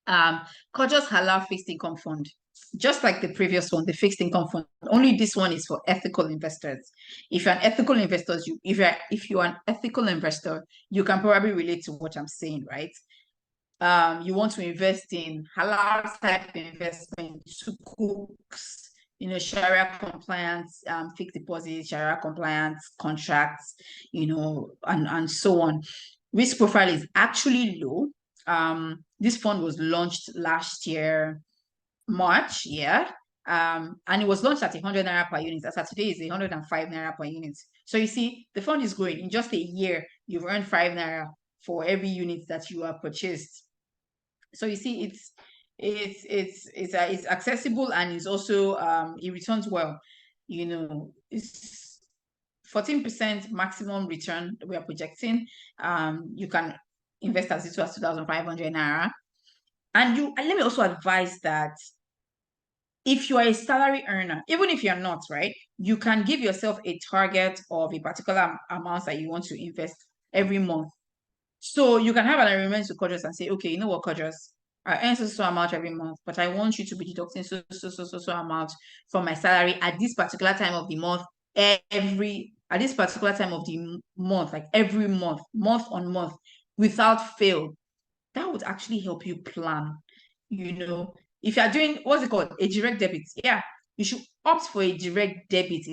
Cordros Halal fixed income fund, just like the previous one, the fixed income fund. Only this one is for ethical investors. If you're an ethical investor, if you're an ethical investor, you can probably relate to what I'm saying, right? You want to invest in halal type investment, sukuk, Sharia compliance, fixed deposits, Sharia compliance contracts, and so on. Risk profile is actually low. This fund was launched last year, March, yeah. And it was launched at 100 naira per unit. As of today, is 105 naira per unit. So you see, the fund is growing. In just a year, you've earned 5 naira for every unit that you have purchased. So you see, it's accessible, and it's also it returns well. It's 14% maximum return we are projecting. You can invest as little as 2,500 naira. And let me also advise that if you are a salary earner, even if you're not, right, you can give yourself a target of a particular amount that you want to invest every month. So you can have an agreement with Cordros and say, okay, you know what, Cordros, I earn so amount every month, but I want you to be deducting so amount from my salary at this particular time of the month, at this particular time of the month, like every month on month, without fail. That would actually help you plan. If you're doing, what's it called, a direct debit, yeah, you should opt for a direct debit.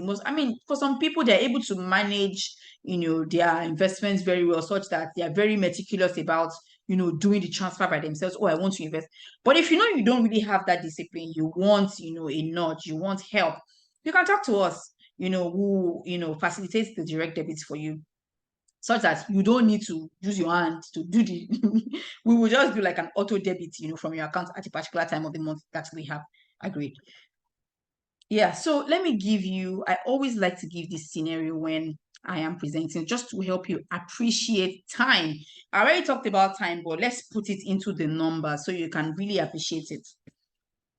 For some people, they're able to manage their investments very well, such that they are very meticulous about doing the transfer by themselves. Oh, I want to invest. But if you don't really have that discipline, you want a nudge, you want help, you can talk to us, who facilitates the direct debits for you, such that you don't need to use your hand to do the we will just do like an auto debit from your account at a particular time of the month that we have agreed. Yeah, so let me I always like to give this scenario when I am presenting, just to help you appreciate time. I already talked about time, but let's put it into the numbers so you can really appreciate it.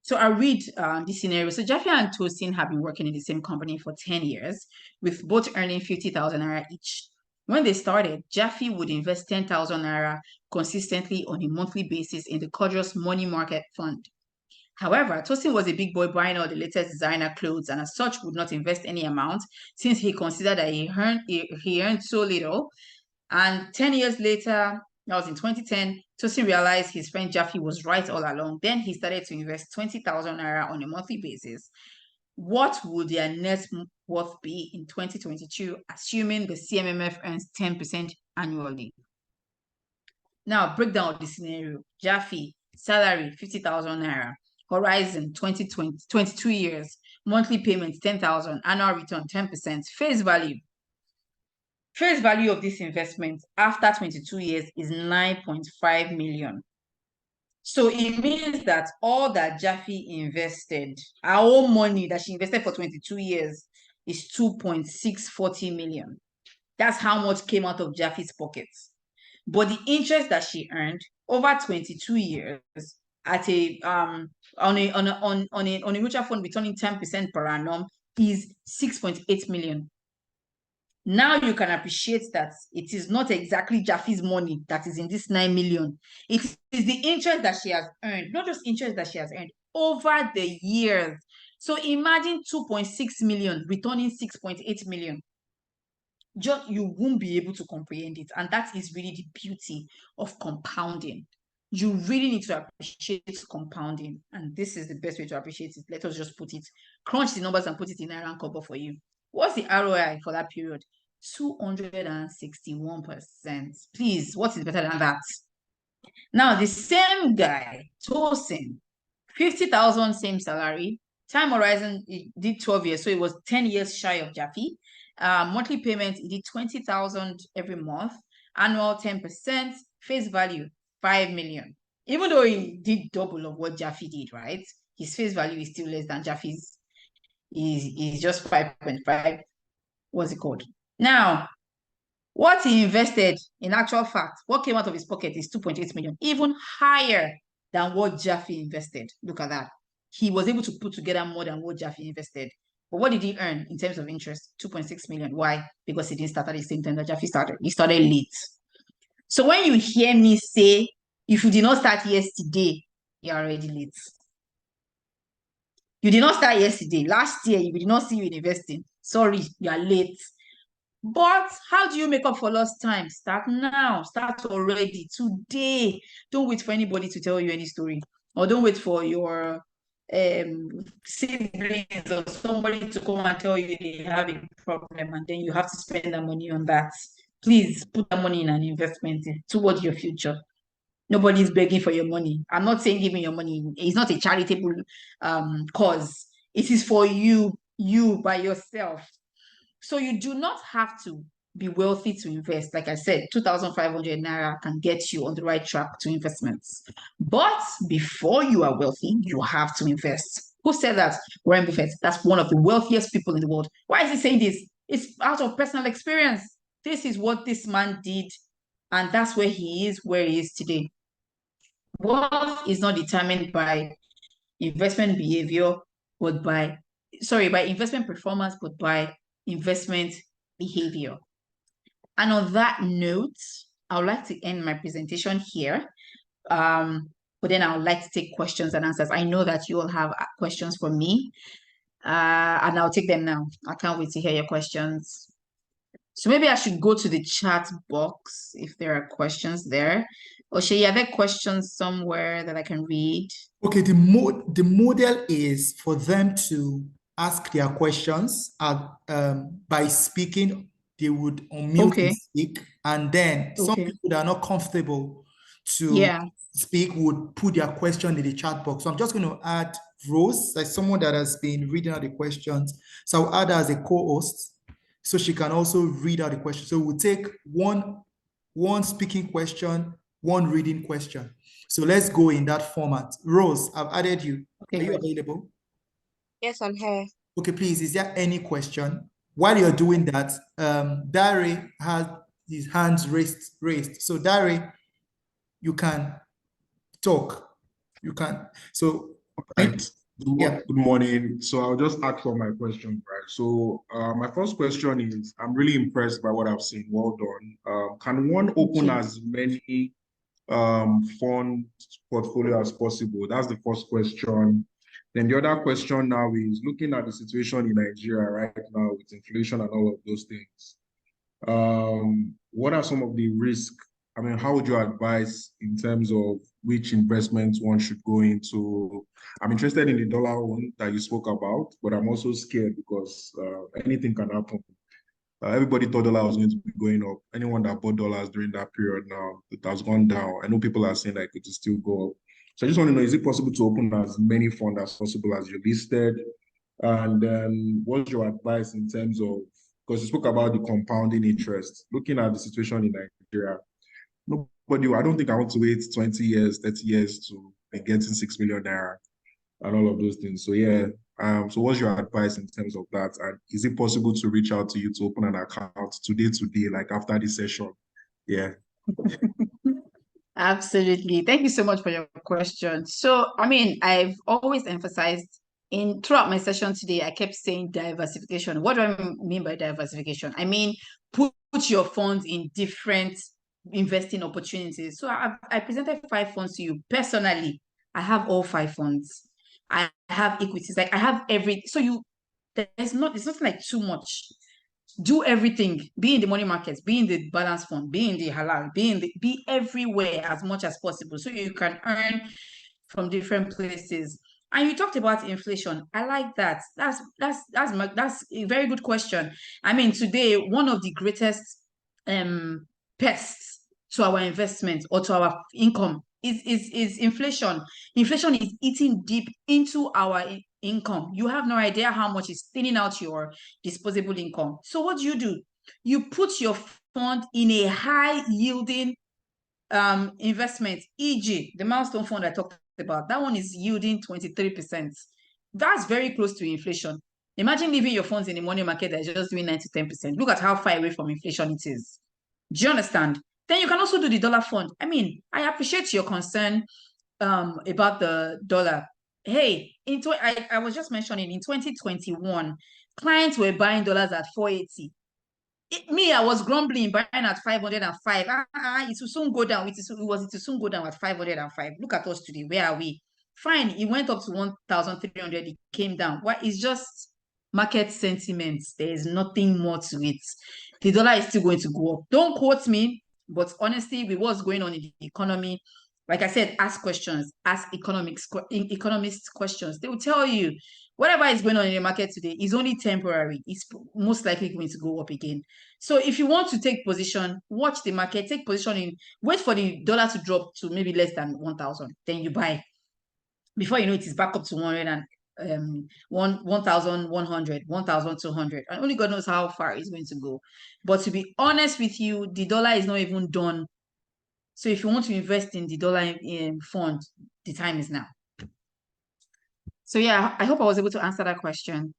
So I read this scenario. So Jaffe and Tosin have been working in the same company for 10 years, with both earning 50,000 naira each. When they started, Jaffe would invest 10,000 naira consistently on a monthly basis in the Cordros money market fund. However, Tosin was a big boy buying all the latest designer clothes, and as such would not invest any amount, since he considered that he earned so little. And 10 years later, that was in 2010, Tosin realized his friend Jaffe was right all along. Then he started to invest 20,000 naira on a monthly basis. what would their net worth be in 2022, assuming the CMMF earns 10% annually? Now, breakdown of the scenario. Jaffe, salary 50,000 naira. Horizon 22 years. Monthly payments 10,000. Annual return 10%. Face value. Face value of this investment after 22 years is 9.5 million. So it means that all that Jaffe invested, our own money that she invested for 22 years, is 2.640 million. That's how much came out of Jaffe's pockets. But the interest that she earned over 22 years at a on a mutual fund returning 10% per annum is 6.8 million. Now you can appreciate that it is not exactly Jaffe's money that is in this 9 million. It is the interest that she has earned, not just interest that she has earned over the years. So imagine 2.6 million returning 6.8 million. Just you won't be able to comprehend it. And that is really the beauty of compounding. You really need to appreciate compounding. And this is the best way to appreciate it. Let us just put it, crunch the numbers and put it in Naira and Kobo for you. What's the ROI for that period? 261%. Please, what is better than that? Now, the same guy, Tosin, 50,000, same salary. Time horizon, it did 12 years, so it was 10 years shy of Jaffe. Monthly payment, it did 20,000 every month. Annual 10%. Face value, 5 million. Even though he did double of what Jaffe did, right? His face value is still less than Jaffe's. Is just 5.5. What's it called? Now, what he invested, in actual fact, what came out of his pocket is 2.8 million, even higher than what Jaffe invested. Look at that. He was able to put together more than what Jaffe invested. But what did he earn in terms of interest? 2.6 million. Why? Because he didn't start at the same time that Jaffe started. He started late. So when you hear me say, if you did not start yesterday, you're already late. You did not start yesterday. Last year, we did not see you investing. Sorry, you are late. But how do you make up for lost time? Start now. Start already, today. Don't wait for anybody to tell you any story. Or don't wait for your siblings or somebody to come and tell you they have a problem and then you have to spend that money on that. Please put that money in an investment towards your future. Nobody's begging for your money. I'm not saying giving your money. It's not a charitable cause. It is for you by yourself. So you do not have to be wealthy to invest. Like I said, 2,500 Naira can get you on the right track to investments. But before you are wealthy, you have to invest. Who said that? Warren Buffett. That's one of the wealthiest people in the world. Why is he saying this? It's out of personal experience. This is what this man did. And that's where he is today. Wealth is not determined by investment behavior, but by investment performance, but by investment behavior. And on that note, I would like to end my presentation here. But then I would like to take questions and answers. I know that you all have questions for me, and I'll take them now. I can't wait to hear your questions. So maybe I should go to the chat box if there are questions there. Oshay, are there questions somewhere that I can read? Okay, the model is for them to ask their questions by speaking. They would unmute and speak, and then some people that are not comfortable to speak would put their question in the chat box. So I'm just going to add Rose, like someone that has been reading out the questions. So I'll add her as a co-host, so she can also read out the question. So we'll take one speaking question, one reading question. So let's go in that format. Rose, I've added you. Are you available? Yes, I'm here. Okay, please, is there any question? While you're doing that, Dari has his hands raised. So Dari, you can talk. You can. So, right. Good morning. So I'll just ask for my question, right? So my first question is, I'm really impressed by what I've seen. Well done. Can one open as many fund portfolio as possible? That's the first question. Then the other question now is, looking at the situation in Nigeria right now with inflation and all of those things, what are some of the risks I mean, how would you advise in terms of which investments one should go into? I'm interested in the dollar one that you spoke about, but I'm also scared because anything can happen. Everybody thought dollar was going to be going up. Anyone that bought dollars during that period now, it has gone down. I know people are saying that it will still go up. So I just want to know, is it possible to open as many funds as possible as you listed? And then what's your advice in terms of, because you spoke about the compounding interest, looking at the situation in Nigeria, I don't think I want to wait 20 years, 30 years to be getting 6 million naira and all of those things. So yeah, so what's your advice in terms of that? And is it possible to reach out to you to open an account today, like after this session? Yeah. Absolutely. Thank you so much for your question. So, I mean, I've always emphasized throughout my session today, I kept saying diversification. What do I mean by diversification? I mean, put your funds in different investing opportunities. So I presented 5 funds to you. Personally, I have all 5 funds. I have equities, like I have so it's not like too much. Do everything, be in the money markets, be in the balance fund, be in the halal, be everywhere as much as possible so you can earn from different places. And you talked about inflation. I like that. That's a very good question. I mean, today one of the greatest pests to our investment or to our income is inflation. Inflation is eating deep into our income. You have no idea how much is thinning out your disposable income. So what do? You put your fund in a high yielding investment, e.g., the milestone fund I talked about. That one is yielding 23%. That's very close to inflation. Imagine leaving your funds in the money market that is just doing 9 to 10%. Look at how far away from inflation it is. Do you understand? Then you can also do the dollar fund. I mean, I appreciate your concern about the dollar. Hey, I was just mentioning in 2021, clients were buying dollars at 480. I was grumbling, buying at 505. It will soon go down. It will soon go down at 505. Look at us today. Where are we? Fine. It went up to 1,300. It came down. Why? It's just market sentiment. There is nothing more to it. The dollar is still going to go up. Don't quote me, but honestly, with what's going on in the economy, like I said, ask questions, ask economists questions. They will tell you whatever is going on in the market today is only temporary. It's most likely going to go up again. So if you want to take position, watch the market, take position in, wait for the dollar to drop to maybe less than 1,000. Then you buy. Before you know it is back up to 1,100, 1,200. And only God knows how far it's going to go. But to be honest with you, the dollar is not even done. So if you want to invest in the dollar fund, the time is now. So yeah, I hope I was able to answer that question.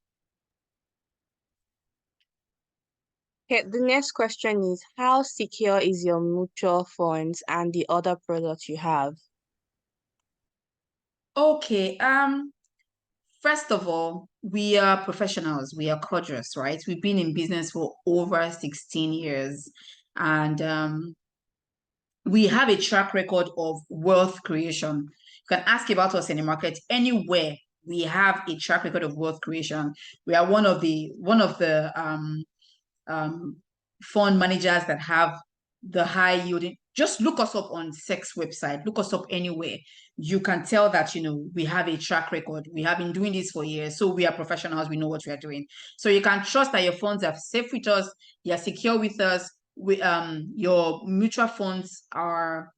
Okay, the next question is, how secure is your mutual funds and the other products you have? Okay, first of all, we are professionals. We are Cordros, right? We've been in business for over 16 years. And we have a track record of wealth creation. You can ask about us in the market anywhere. We have a track record of wealth creation. We are one of the fund managers that have the high yielding. Just look us up on SEC's website. Look us up anywhere. You can tell that, we have a track record. We have been doing this for years. So we are professionals. We know what we are doing. So you can trust that your funds are safe with us. They are secure with us. Your mutual funds are,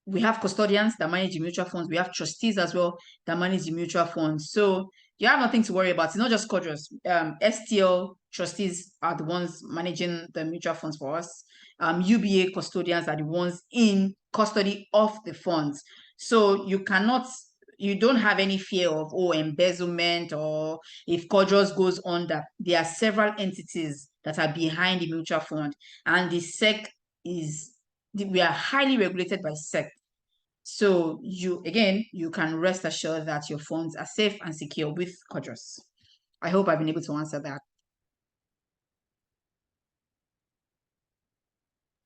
we have custodians that manage the mutual funds. We have trustees as well that manage the mutual funds. So you have nothing to worry about. It's not just Cordros. STL trustees are the ones managing the mutual funds for us. UBA custodians are the ones in custody of the funds. So you don't have any fear of embezzlement, or if Cordros goes under. There are several entities that are behind the mutual fund, and the SEC we are highly regulated by SEC. So you can rest assured that your funds are safe and secure with Cordros. I hope I've been able to answer that.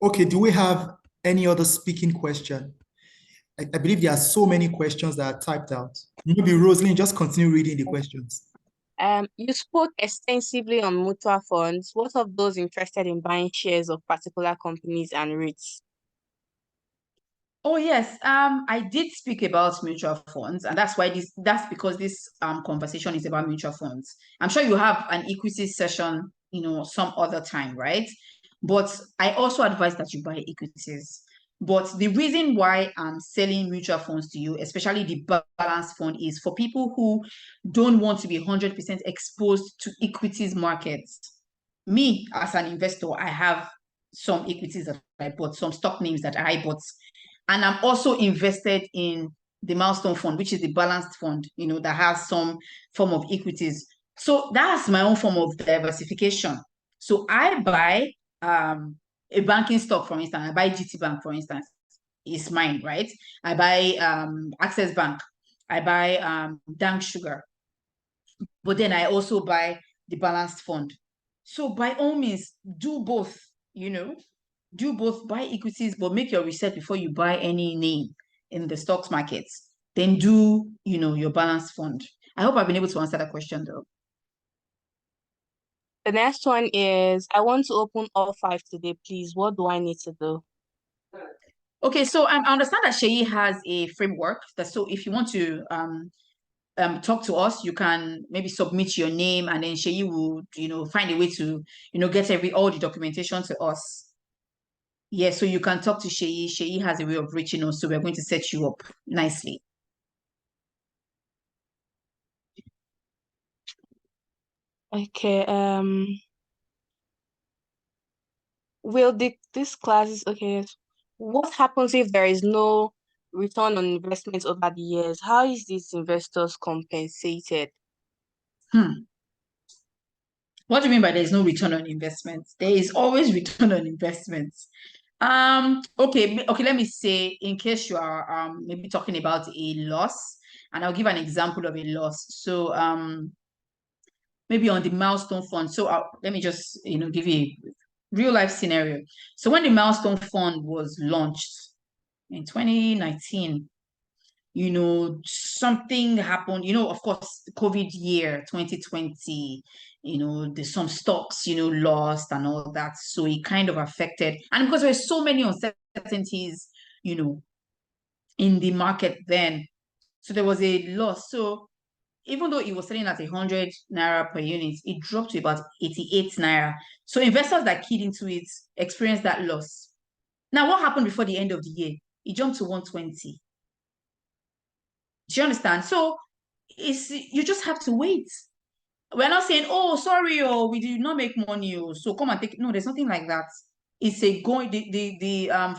Okay, do we have any other speaking question? I believe there are so many questions that are typed out. Maybe Rosalind, just continue reading the questions. You spoke extensively on mutual funds. What of those interested in buying shares of particular companies and REITs? Oh yes, I did speak about mutual funds, and that's because this conversation is about mutual funds. I'm sure you have an equity session, some other time, right? But I also advise that you buy equities. But the reason why I'm selling mutual funds to you, especially the balance fund, is for people who don't want to be 100% exposed to equities markets. Me, as an investor, I have some equities that I bought, some stock names that I bought, and I'm also invested in the milestone fund, which is the balanced fund, that has some form of equities. So that's my own form of diversification. So I buy a banking stock, for instance. I buy GT Bank, for instance. It's mine, right? I buy Access Bank. I buy Dank Sugar. But then I also buy the balanced fund. So by all means, do both, do both, buy equities, but make your research before you buy any name in the stocks markets. Then do, your balanced fund. I hope I've been able to answer that question though. The next one is, I want to open all 5 today, please. What do I need to do? Okay, so I understand that Sheyi has a framework. So if you want to talk to us, you can maybe submit your name, and then Sheyi will, find a way to, get all the documentation to us. Yeah, so you can talk to Sheyi. Sheyi has a way of reaching us, so we're going to set you up nicely. Okay, will these classes, okay, what happens if there is no return on investment over the years? How is these investors compensated? What do you mean by there's no return on investment? There is always return on investment. Okay, let me say, in case you are maybe talking about a loss, and I'll give an example of a loss. So maybe on the milestone fund. So let me just give you a real life scenario. So when the milestone fund was launched in 2019, something happened, of course, COVID year 2020, there's some stocks, lost and all that. So it kind of affected. And because there were so many uncertainties, in the market then, so there was a loss. So even though it was selling at 100 naira per unit, it dropped to about 88 naira. So investors that keyed into it experienced that loss. Now, what happened before the end of the year? It jumped to 120. Do you understand? So you just have to wait. We're not saying, oh, sorry, we did not make money, so come and take it. No, there's nothing like that. It's the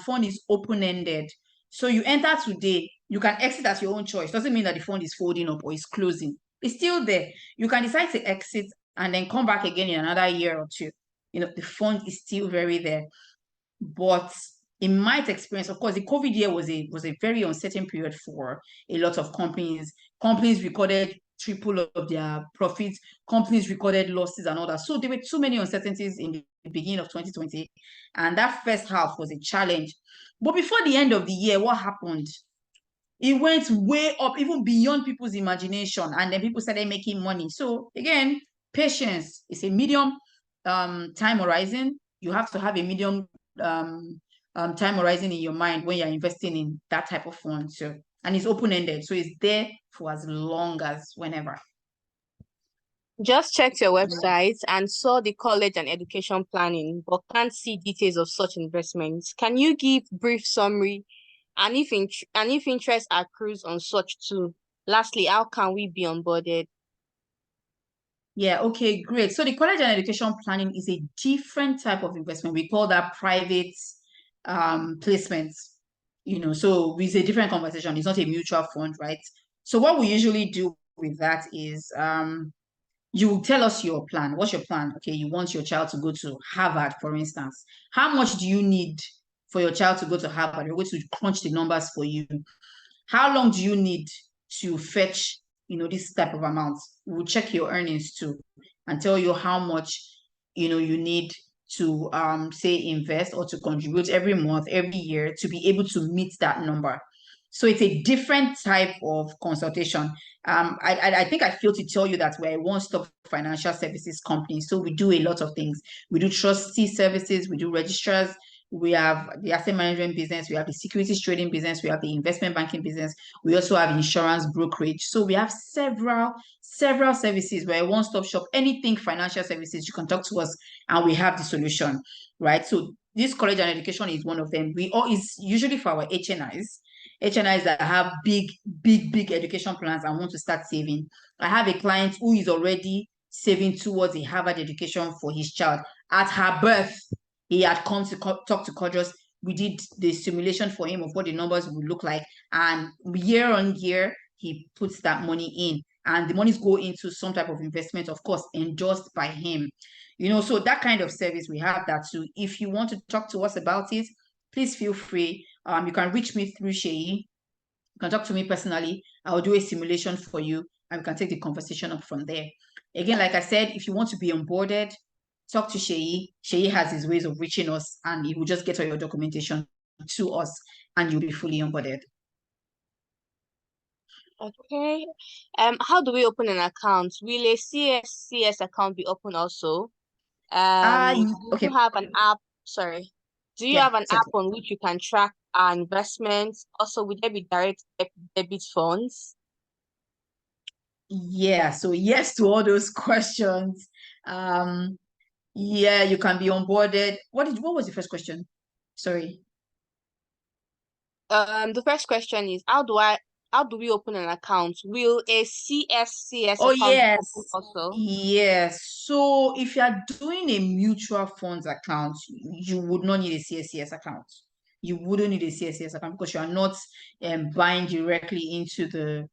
fund is open-ended. So you enter today, you can exit at your own choice. Doesn't mean that the fund is folding up or is closing. It's still there. You can decide to exit and then come back again in another year or two. The fund is still very there. But in my experience, of course, the COVID year was a very uncertain period for a lot of companies. Companies recorded triple of their profits. Companies recorded losses and all that. So there were too many uncertainties in the beginning of 2020. And that first half was a challenge. But before the end of the year, what happened? It went way up, even beyond people's imagination. And then people started making money. So again, patience is a medium time horizon. You have to have a medium time horizon in your mind when you're investing in that type of fund. So, and it's open-ended. So it's there for as long as whenever. Just checked your website and saw the college and education planning, but can't see details of such investments. Can you give brief summary and if interest accrues on such too? Lastly, how can we be onboarded? Yeah, okay, great. So the college and education planning is a different type of investment. We call that private placements. So it's a different conversation. It's not a mutual fund, right? So what we usually do with that is you tell us your plan. What's your plan? Okay, you want your child to go to Harvard, for instance. How much do you need for your child to go to Harvard? We're going to crunch the numbers for you. How long do you need to fetch, this type of amount? We'll check your earnings too and tell you how much, you need to say invest or to contribute every month, every year to be able to meet that number. So it's a different type of consultation. I think I failed to tell you that we're a one-stop financial services company. So we do a lot of things. We do trustee services, we do registrars, we have the asset management business, we have the securities trading business, we have the investment banking business, we also have insurance brokerage. So we have several services. We're a one-stop shop. Anything financial services, you can talk to us and we have the solution, right? So this college and education is one of them. It's usually for our HNIs that have big education plans and want to start saving. I have a client who is already saving towards a Harvard education for his child. At her birth, he had come to talk to Cordros. We did the simulation for him of what the numbers would look like. And year on year, he puts that money in. And the monies go into some type of investment, of course, endorsed by him. So that kind of service, we have that too. If you want to talk to us about it, please feel free. You can reach me through Sheyi. You can talk to me personally. I'll do a simulation for you and we can take the conversation up from there. Again, like I said, if you want to be onboarded, talk to Sheyi. Sheyi has his ways of reaching us and he will just get all your documentation to us and you'll be fully onboarded. Okay. How do we open an account? Will a CSCS account be open also? Do Okay. you have an app? Sorry. Do you have an app on which you can track our investments? Also, would there be direct debit funds? Yeah, so yes to all those questions. Yeah, you can be onboarded. What was the first question? Sorry. The first question is how do we open an account? Will a CSCS Oh, account be yes. open also? Yes. So if you are doing a mutual funds account, you would not need a CSCS account. You wouldn't need a CSCS account because you are not buying directly into the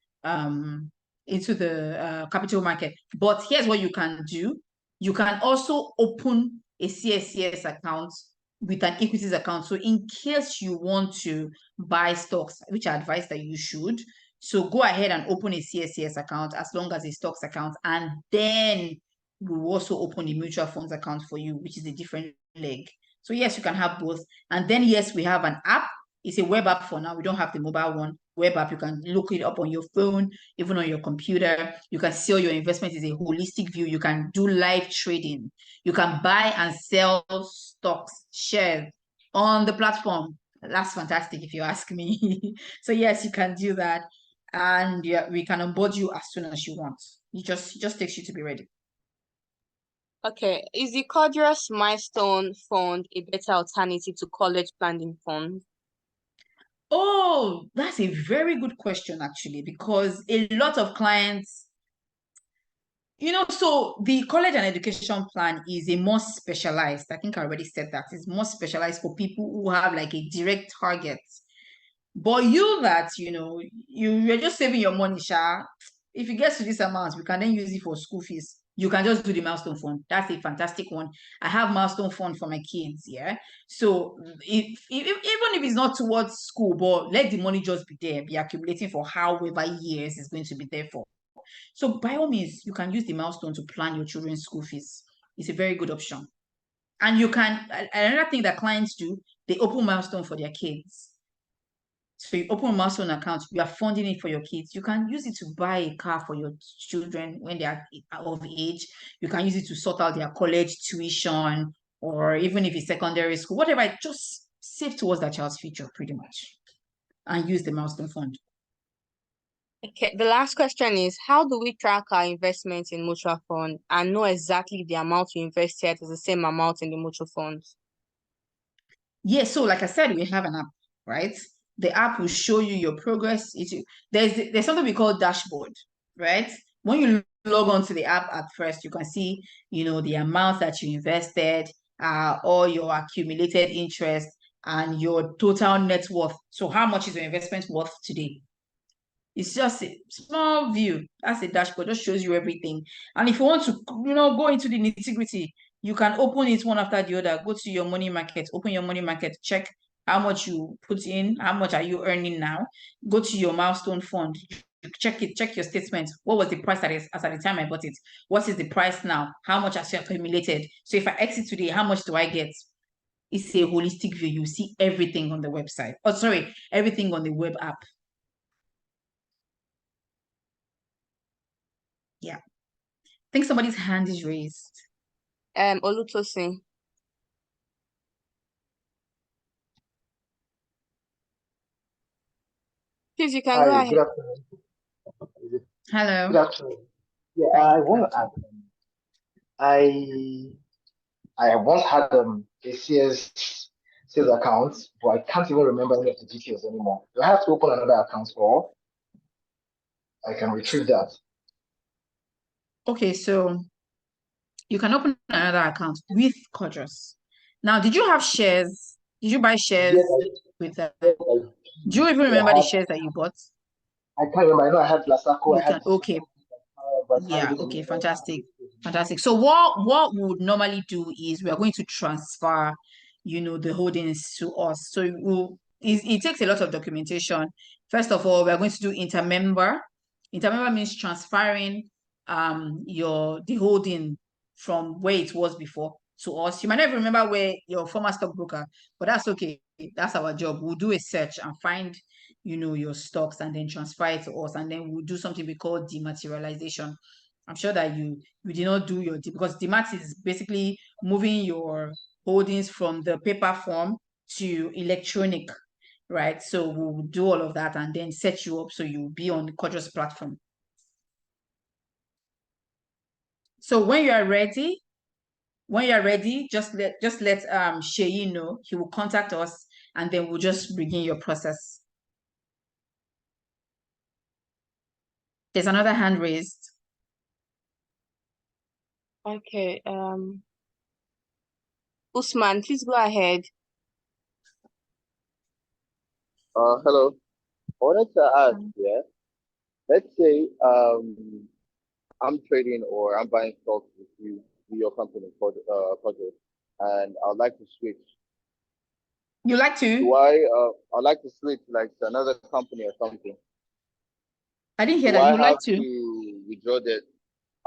capital market. But here's what you can do. You can also open a CSCS account with an equities account. So in case you want to buy stocks, which I advise that you should, so go ahead and open a CSCS account as long as a stocks account, and then we'll also open a mutual funds account for you, which is a different leg. So yes, you can have both. And then yes, we have an app. It's a web app for now. We don't have the mobile one. Web app, you can look it up on your phone, even on your computer. You can see all your investments is a holistic view. You can do live trading. You can buy and sell stocks, shares on the platform. That's fantastic if you ask me. So yes, you can do that. And yeah, we can onboard you as soon as you want. It just takes you to be ready. Okay. Is the Cordros Milestone Fund a better alternative to college planning fund? Oh, that's a very good question, actually, because a lot of clients, so the college and education plan is a more specialized. I think I already said that. It's more specialized for people who have like a direct target. But you're just saving your money, Sha. If it gets to this amount, we can then use it for school fees. You can just do the milestone fund. That's a fantastic one. I have milestone fund for my kids, yeah. So even if it's not towards school, but let the money just be there, be accumulating for however years it's going to be there for. So by all means, you can use the milestone to plan your children's school fees. It's a very good option. And another thing that clients do, they open milestone for their kids. So you open a milestone account, you are funding it for your kids. You can use it to buy a car for your children when they are of age. You can use it to sort out their college tuition, or even if it's secondary school, whatever, just save towards that child's future pretty much and use the milestone fund. Okay, the last question is how do we track our investments in mutual fund and know exactly the amount we invested is the same amount in the mutual funds? Yeah, so like I said, we have an app, right? The app will show you your progress. There's something we call dashboard, right? When you log on to the app at first, you can see, the amount that you invested, all your accumulated interest, and your total net worth. So how much is your investment worth today? It's just a small view. That's a dashboard, just shows you everything. And if you want to, go into the nitty-gritty, you can open it one after the other. Go to your money market, open your money market, check how much you put in, how much are you earning now. Go to your milestone fund, check it, check your statement. What was the price as at the time I bought it? What is the price now? How much has you accumulated? So if I exit today, how much do I get? It's a holistic view. You see everything on the website. Oh, sorry, everything on the web app. Yeah. I think somebody's hand is raised. Olutosin. Please, you can go Hi, ahead. good afternoon. Good Hello. afternoon. Yeah, Hi, I good want to ask. I I once had a sales account, but I can't even remember any of the details anymore. Do I have to open another account or I can retrieve that? Okay, so you can open another account with Cordros. Now, did you have shares? Did you buy shares Yes, with yes, do you even remember I the had. shares that you bought? I can't remember. I know I had Lasaco. I You had can, okay, but I can't yeah, really okay, remember. fantastic. Fantastic. So what we would normally do is we are going to transfer, the holdings to us. So it takes a lot of documentation. First of all, we are going to do intermember. Intermember means transferring the holding from where it was before to us. You might not remember where your former stockbroker, but that's okay. That's our job. We'll do a search and find your stocks and then transfer it to us, and then we'll do something we call dematerialization. I'm sure that you did not do because demat is basically moving your holdings from the paper form to electronic, right? So we'll do all of that and then set you up so you'll be on the Cordros platform. So when you are ready, just let Sheyi know. He will contact us and then we'll just begin your process. There's another hand raised. Okay. Usman, please go ahead. Hello. I wanted to ask, yeah, let's say I'm trading or I'm buying stocks with your company for Cordros, and I'd like to switch. You like Do to? I'd like to switch like to another company or something. I didn't hear Do that. I You like have to? to withdraw that?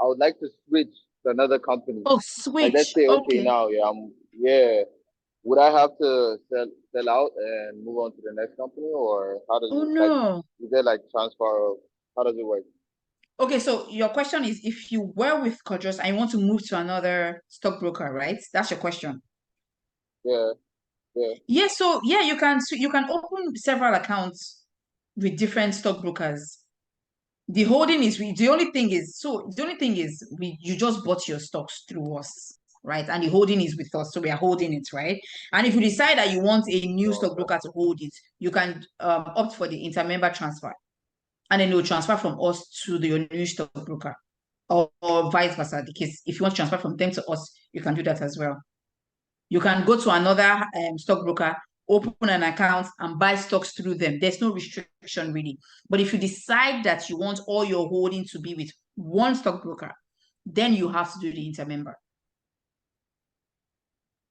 I would like to switch to another company. Oh, Like let's switch. say, okay, Okay. now yeah. Would I have to sell out and move on to the next company, or how does Oh it like? no. Is there like transfer? How does it work? Okay, so your question is if you were with Cordros and you want to move to another stockbroker, right? That's your question. Yeah, yeah. Yeah, so yeah, you can open several accounts with different stockbrokers. The only thing is you just bought your stocks through us, right? And the holding is with us, so we are holding it, right? And if you decide that you want a new Oh, okay. stockbroker to hold it, you can opt for the intermember transfer, and then it will transfer from us to the new stockbroker, or vice versa. Because if you want to transfer from them to us, you can do that as well. You can go to another stockbroker, open an account, and buy stocks through them. There's no restriction really. But if you decide that you want all your holding to be with one stockbroker, then you have to do the intermember.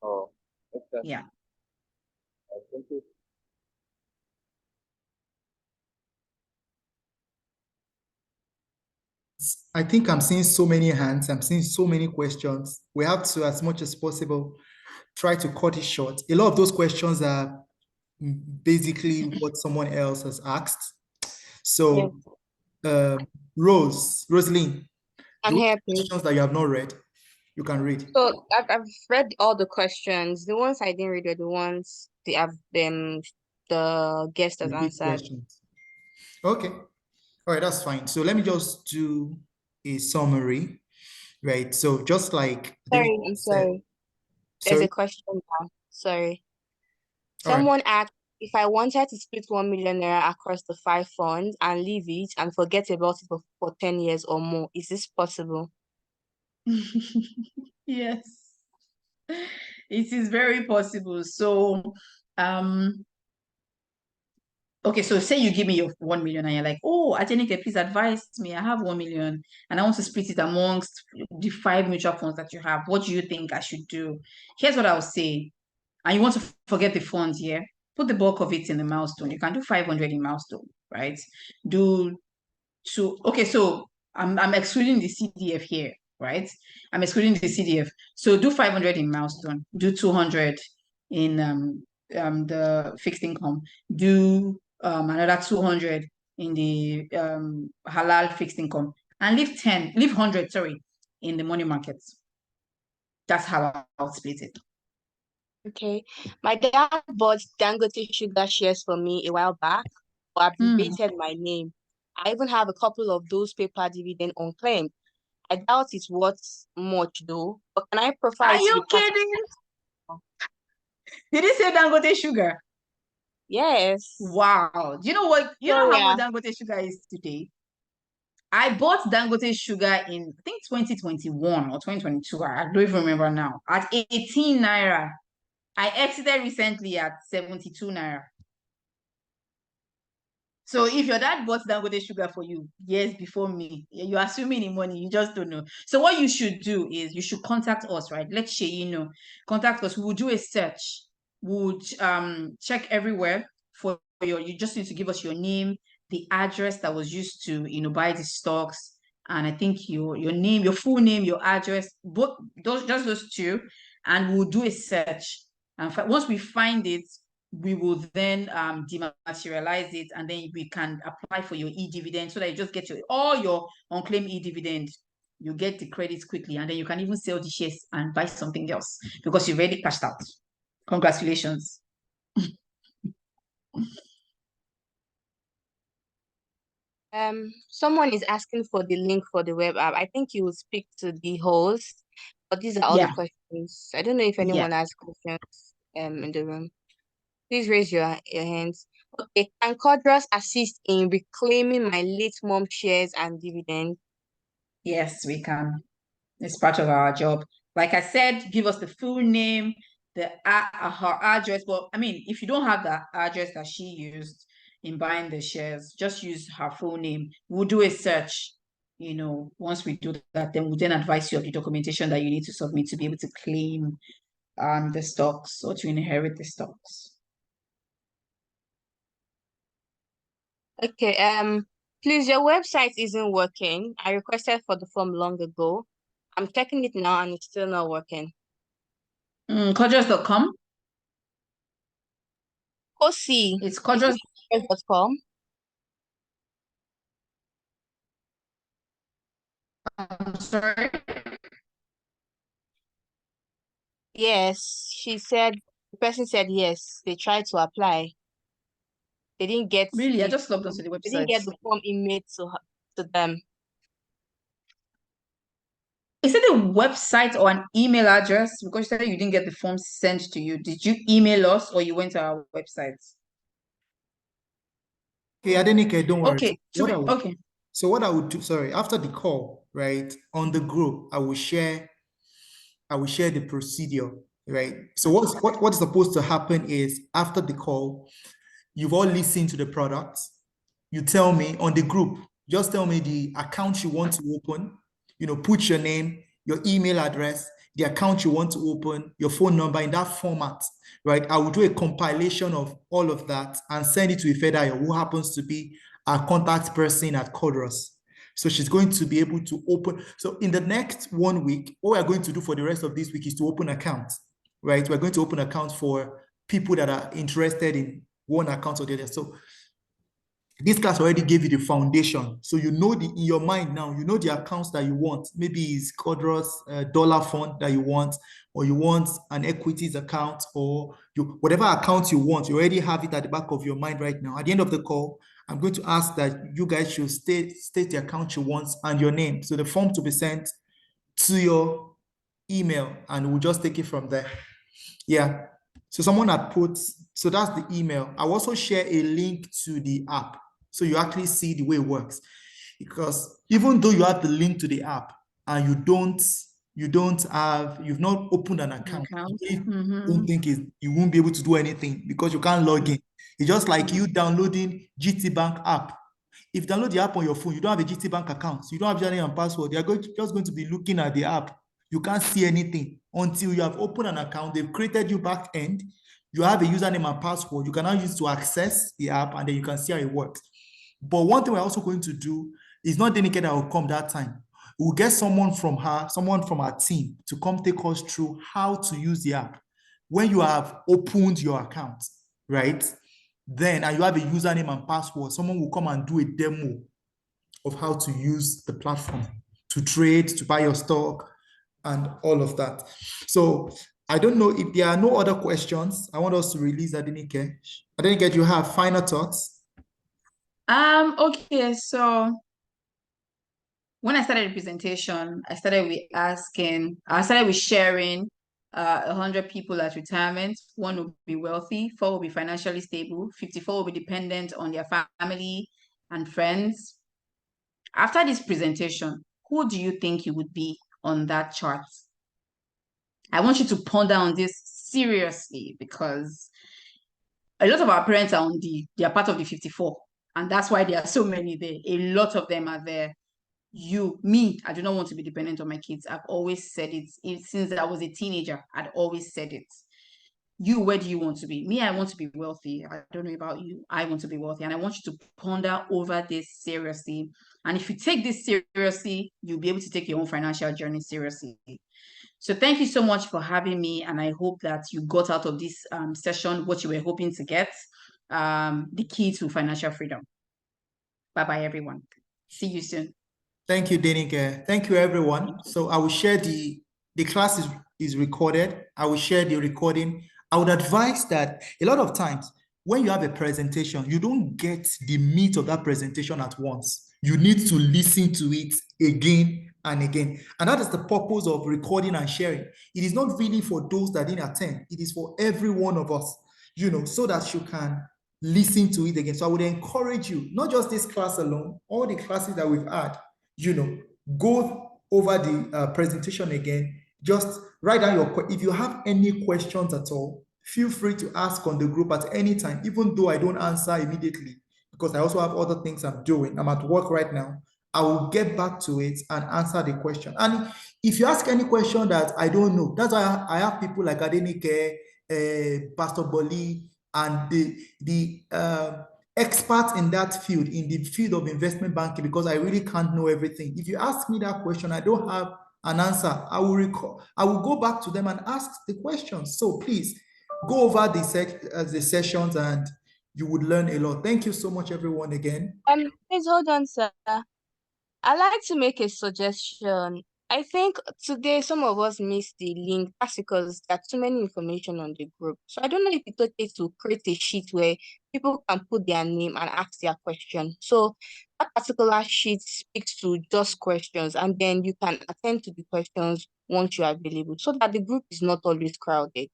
Oh, okay. Yeah. Thank you. I think I'm seeing so many hands. I'm seeing so many questions. We have to, as much as possible, try to cut it short. A lot of those questions are basically what someone else has asked. So, Rosaline, I'm those here, please. questions that you have not read, you can read. So I've read all the questions. The ones I didn't read are the ones the guest has Repeat answered. questions. Okay. All right, that's fine. So let me just do a summary, right? So just like I think Sorry, I'm said, sorry. There's a sorry. question now. Sorry. All right. Someone asked if I wanted to split 1 million naira across the 5 funds and leave it and forget about it for 10 years or more. Is this possible? Yes, it is very possible. So, okay, so say you give me your 1 million and you're like, oh, Adenike, please advise me. I have 1 million and I want to split it amongst the 5 mutual funds that you have. What do you think I should do? Here's what I'll say. And you want to forget the funds here, put the bulk of it in the milestone. You can do 500 in milestone, right? Okay, so I'm excluding the CDF here, right? I'm excluding the CDF. So do 500 in milestone, do 200 in the fixed income, do another 200 in the halal fixed income, and leave 100, sorry, in the money markets. That's how I'll split it. Okay. My dad bought Dangote Sugar shares for me a while back, but abbreviated my name. I even have a couple of those paper dividend unclaimed. I doubt it's worth much though, but can I profile Are it to you be part of? kidding? Did he say Dangote Sugar? Yes. Wow. Do you know what? You know how much Dangote Sugar is today? I bought Dangote Sugar in, I think, 2021 or 2022. I don't even remember now. At 18 naira. I exited recently at 72 naira. So if your dad bought Dangote Sugar for you years before me, you're assuming the money, you just don't know. So what you should do is you should contact us, right? Let Sheyi know. Contact us. We will do a search. We would check everywhere for you just need to give us your name, the address that was used to, buy the stocks, and I think your name, your full name, your address, both those two, and we'll do a search. And once we find it, we will then dematerialize it, and then we can apply for your e-dividend so that you just get all your unclaimed e-dividend. You get the credits quickly, and then you can even sell the shares and buy something else because you've already cashed out. Congratulations. Someone is asking for the link for the web app. I think you will speak to the host, but these are all the questions. I don't know if anyone has questions in the room. Please raise your hands. Okay, can Cordros assist in reclaiming my late mom shares and dividends? Yes, we can. It's part of our job. Like I said, give us the full name, her address. Well, I mean, if you don't have the address that she used in buying the shares, just use her full name. We'll do a search. Once we do that, then we'll then advise you of the documentation that you need to submit to be able to claim the stocks or to inherit the stocks. Okay, please, your website isn't working. I requested for the form long ago. I'm checking it now and it's still not working. Cordros.com? Kosi. It's Cordros.com. I'm sorry. Yes, the person said yes. They tried to apply. They didn't get Really, I just logged onto the website. They didn't get the form emailed to them. Is it a website or an email address? Because you said you didn't get the form sent to you. Did you email us or you went to our website? Okay, Adenike, don't worry. Okay. So what I would do, sorry, after the call, right, on the group, I will share the procedure, right? So what's supposed to happen is after the call, you've all listened to the products. You tell me on the group, just tell me the account you want to open, put your name, your email address, the account you want to open, your phone number in that format, right? I will do a compilation of all of that and send it to Ifedayo, who happens to be our contact person at Cordros. So she's going to be able to open. So in the next 1 week, what we're going to do for the rest of this week is to open accounts, right? We're going to open accounts for people that are interested in one account or the other. So this class already gave you the foundation. So in your mind now, you know the accounts that you want. Maybe it's Cordros dollar fund that you want, or you want an equities account, or whatever account you want, you already have it at the back of your mind right now. At the end of the call, I'm going to ask that you guys should state the account you want and your name. So the form to be sent to your email, and we'll just take it from there. Yeah. So someone had put, so that's the email. I'll also share a link to the app, so you actually see the way it works. Because even though you have the link to the app and you've not opened an account, don't think you won't be able to do anything because you can't log in. It's just like you downloading GT Bank app. If you download the app on your phone, you don't have a GT Bank account, so you don't have username and password. They're just going to be looking at the app. You can't see anything until you have opened an account. They've created you back end. You have a username and password. You can now use to access the app, and then you can see how it works. But one thing we're also going to do is not Denike that will come that time. We'll get someone from our team to come take us through how to use the app. When you have opened your account, right? Then, and you have a username and password, someone will come and do a demo of how to use the platform to trade, to buy your stock, and all of that. So I don't know if there are no other questions. I want us to release Adenike. Adenike, do you have final thoughts? Okay, so when I started the presentation, I started with sharing 100 people at retirement. 1 will be wealthy, 4 will be financially stable, 54 will be dependent on their family and friends. After this presentation, who do you think you would be on that chart? I want you to ponder on this seriously, because a lot of our parents are they are part of the 54, and that's why there are so many there. A lot of them are there. Me, I do not want to be dependent on my kids. I've always said it. Since I was a teenager, I'd always said it. You, where do you want to be? Me, I want to be wealthy. I don't know about you. I want to be wealthy, and I want you to ponder over this seriously. And if you take this seriously, you'll be able to take your own financial journey seriously. So thank you so much for having me, and I hope that you got out of this session what you were hoping to get, the key to financial freedom. Bye-bye, everyone. See you soon. Thank you, Denike. Thank you, everyone. So I will share the class is recorded. I will share the recording. I would advise that a lot of times when you have a presentation, you don't get the meat of that presentation at once. You need to listen to it again and again. And that is the purpose of recording and sharing. It is not really for those that didn't attend. It is for every one of us, so that you can listen to it again. So I would encourage you, not just this class alone, all the classes that we've had, go over the presentation again. Just write down if you have any questions at all, feel free to ask on the group at any time, even though I don't answer immediately, because I also have other things I'm doing. I'm at work right now. I will get back to it and answer the question. And if you ask any question that I don't know, that's why I have people like Adenike, Pastor Boli, and the experts in that field, in the field of investment banking, because I really can't know everything. If you ask me that question, I don't have an answer. I will go back to them and ask the questions. So please go over the sessions and you would learn a lot. Thank you so much, everyone, again. Please hold on, sir. I'd like to make a suggestion. I think today some of us missed the link. That's because there's too many information on the group. So I don't know if it's okay to create a sheet where people can put their name and ask their question. So that particular sheet speaks to just questions, and then you can attend to the questions once you are available, so that the group is not always crowded.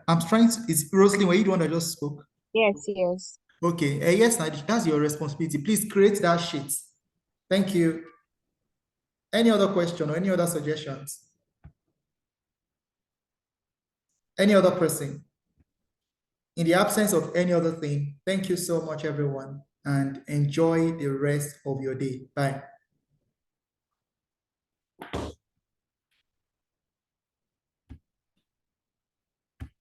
I'm trying to, is Rosalie, were you the one that just spoke? Yes, yes. Okay, yes, that's your responsibility. Please create that sheet. Thank you. Any other question or any other suggestions? Any other person? In the absence of any other thing, thank you so much, everyone, and enjoy the rest of your day. Bye.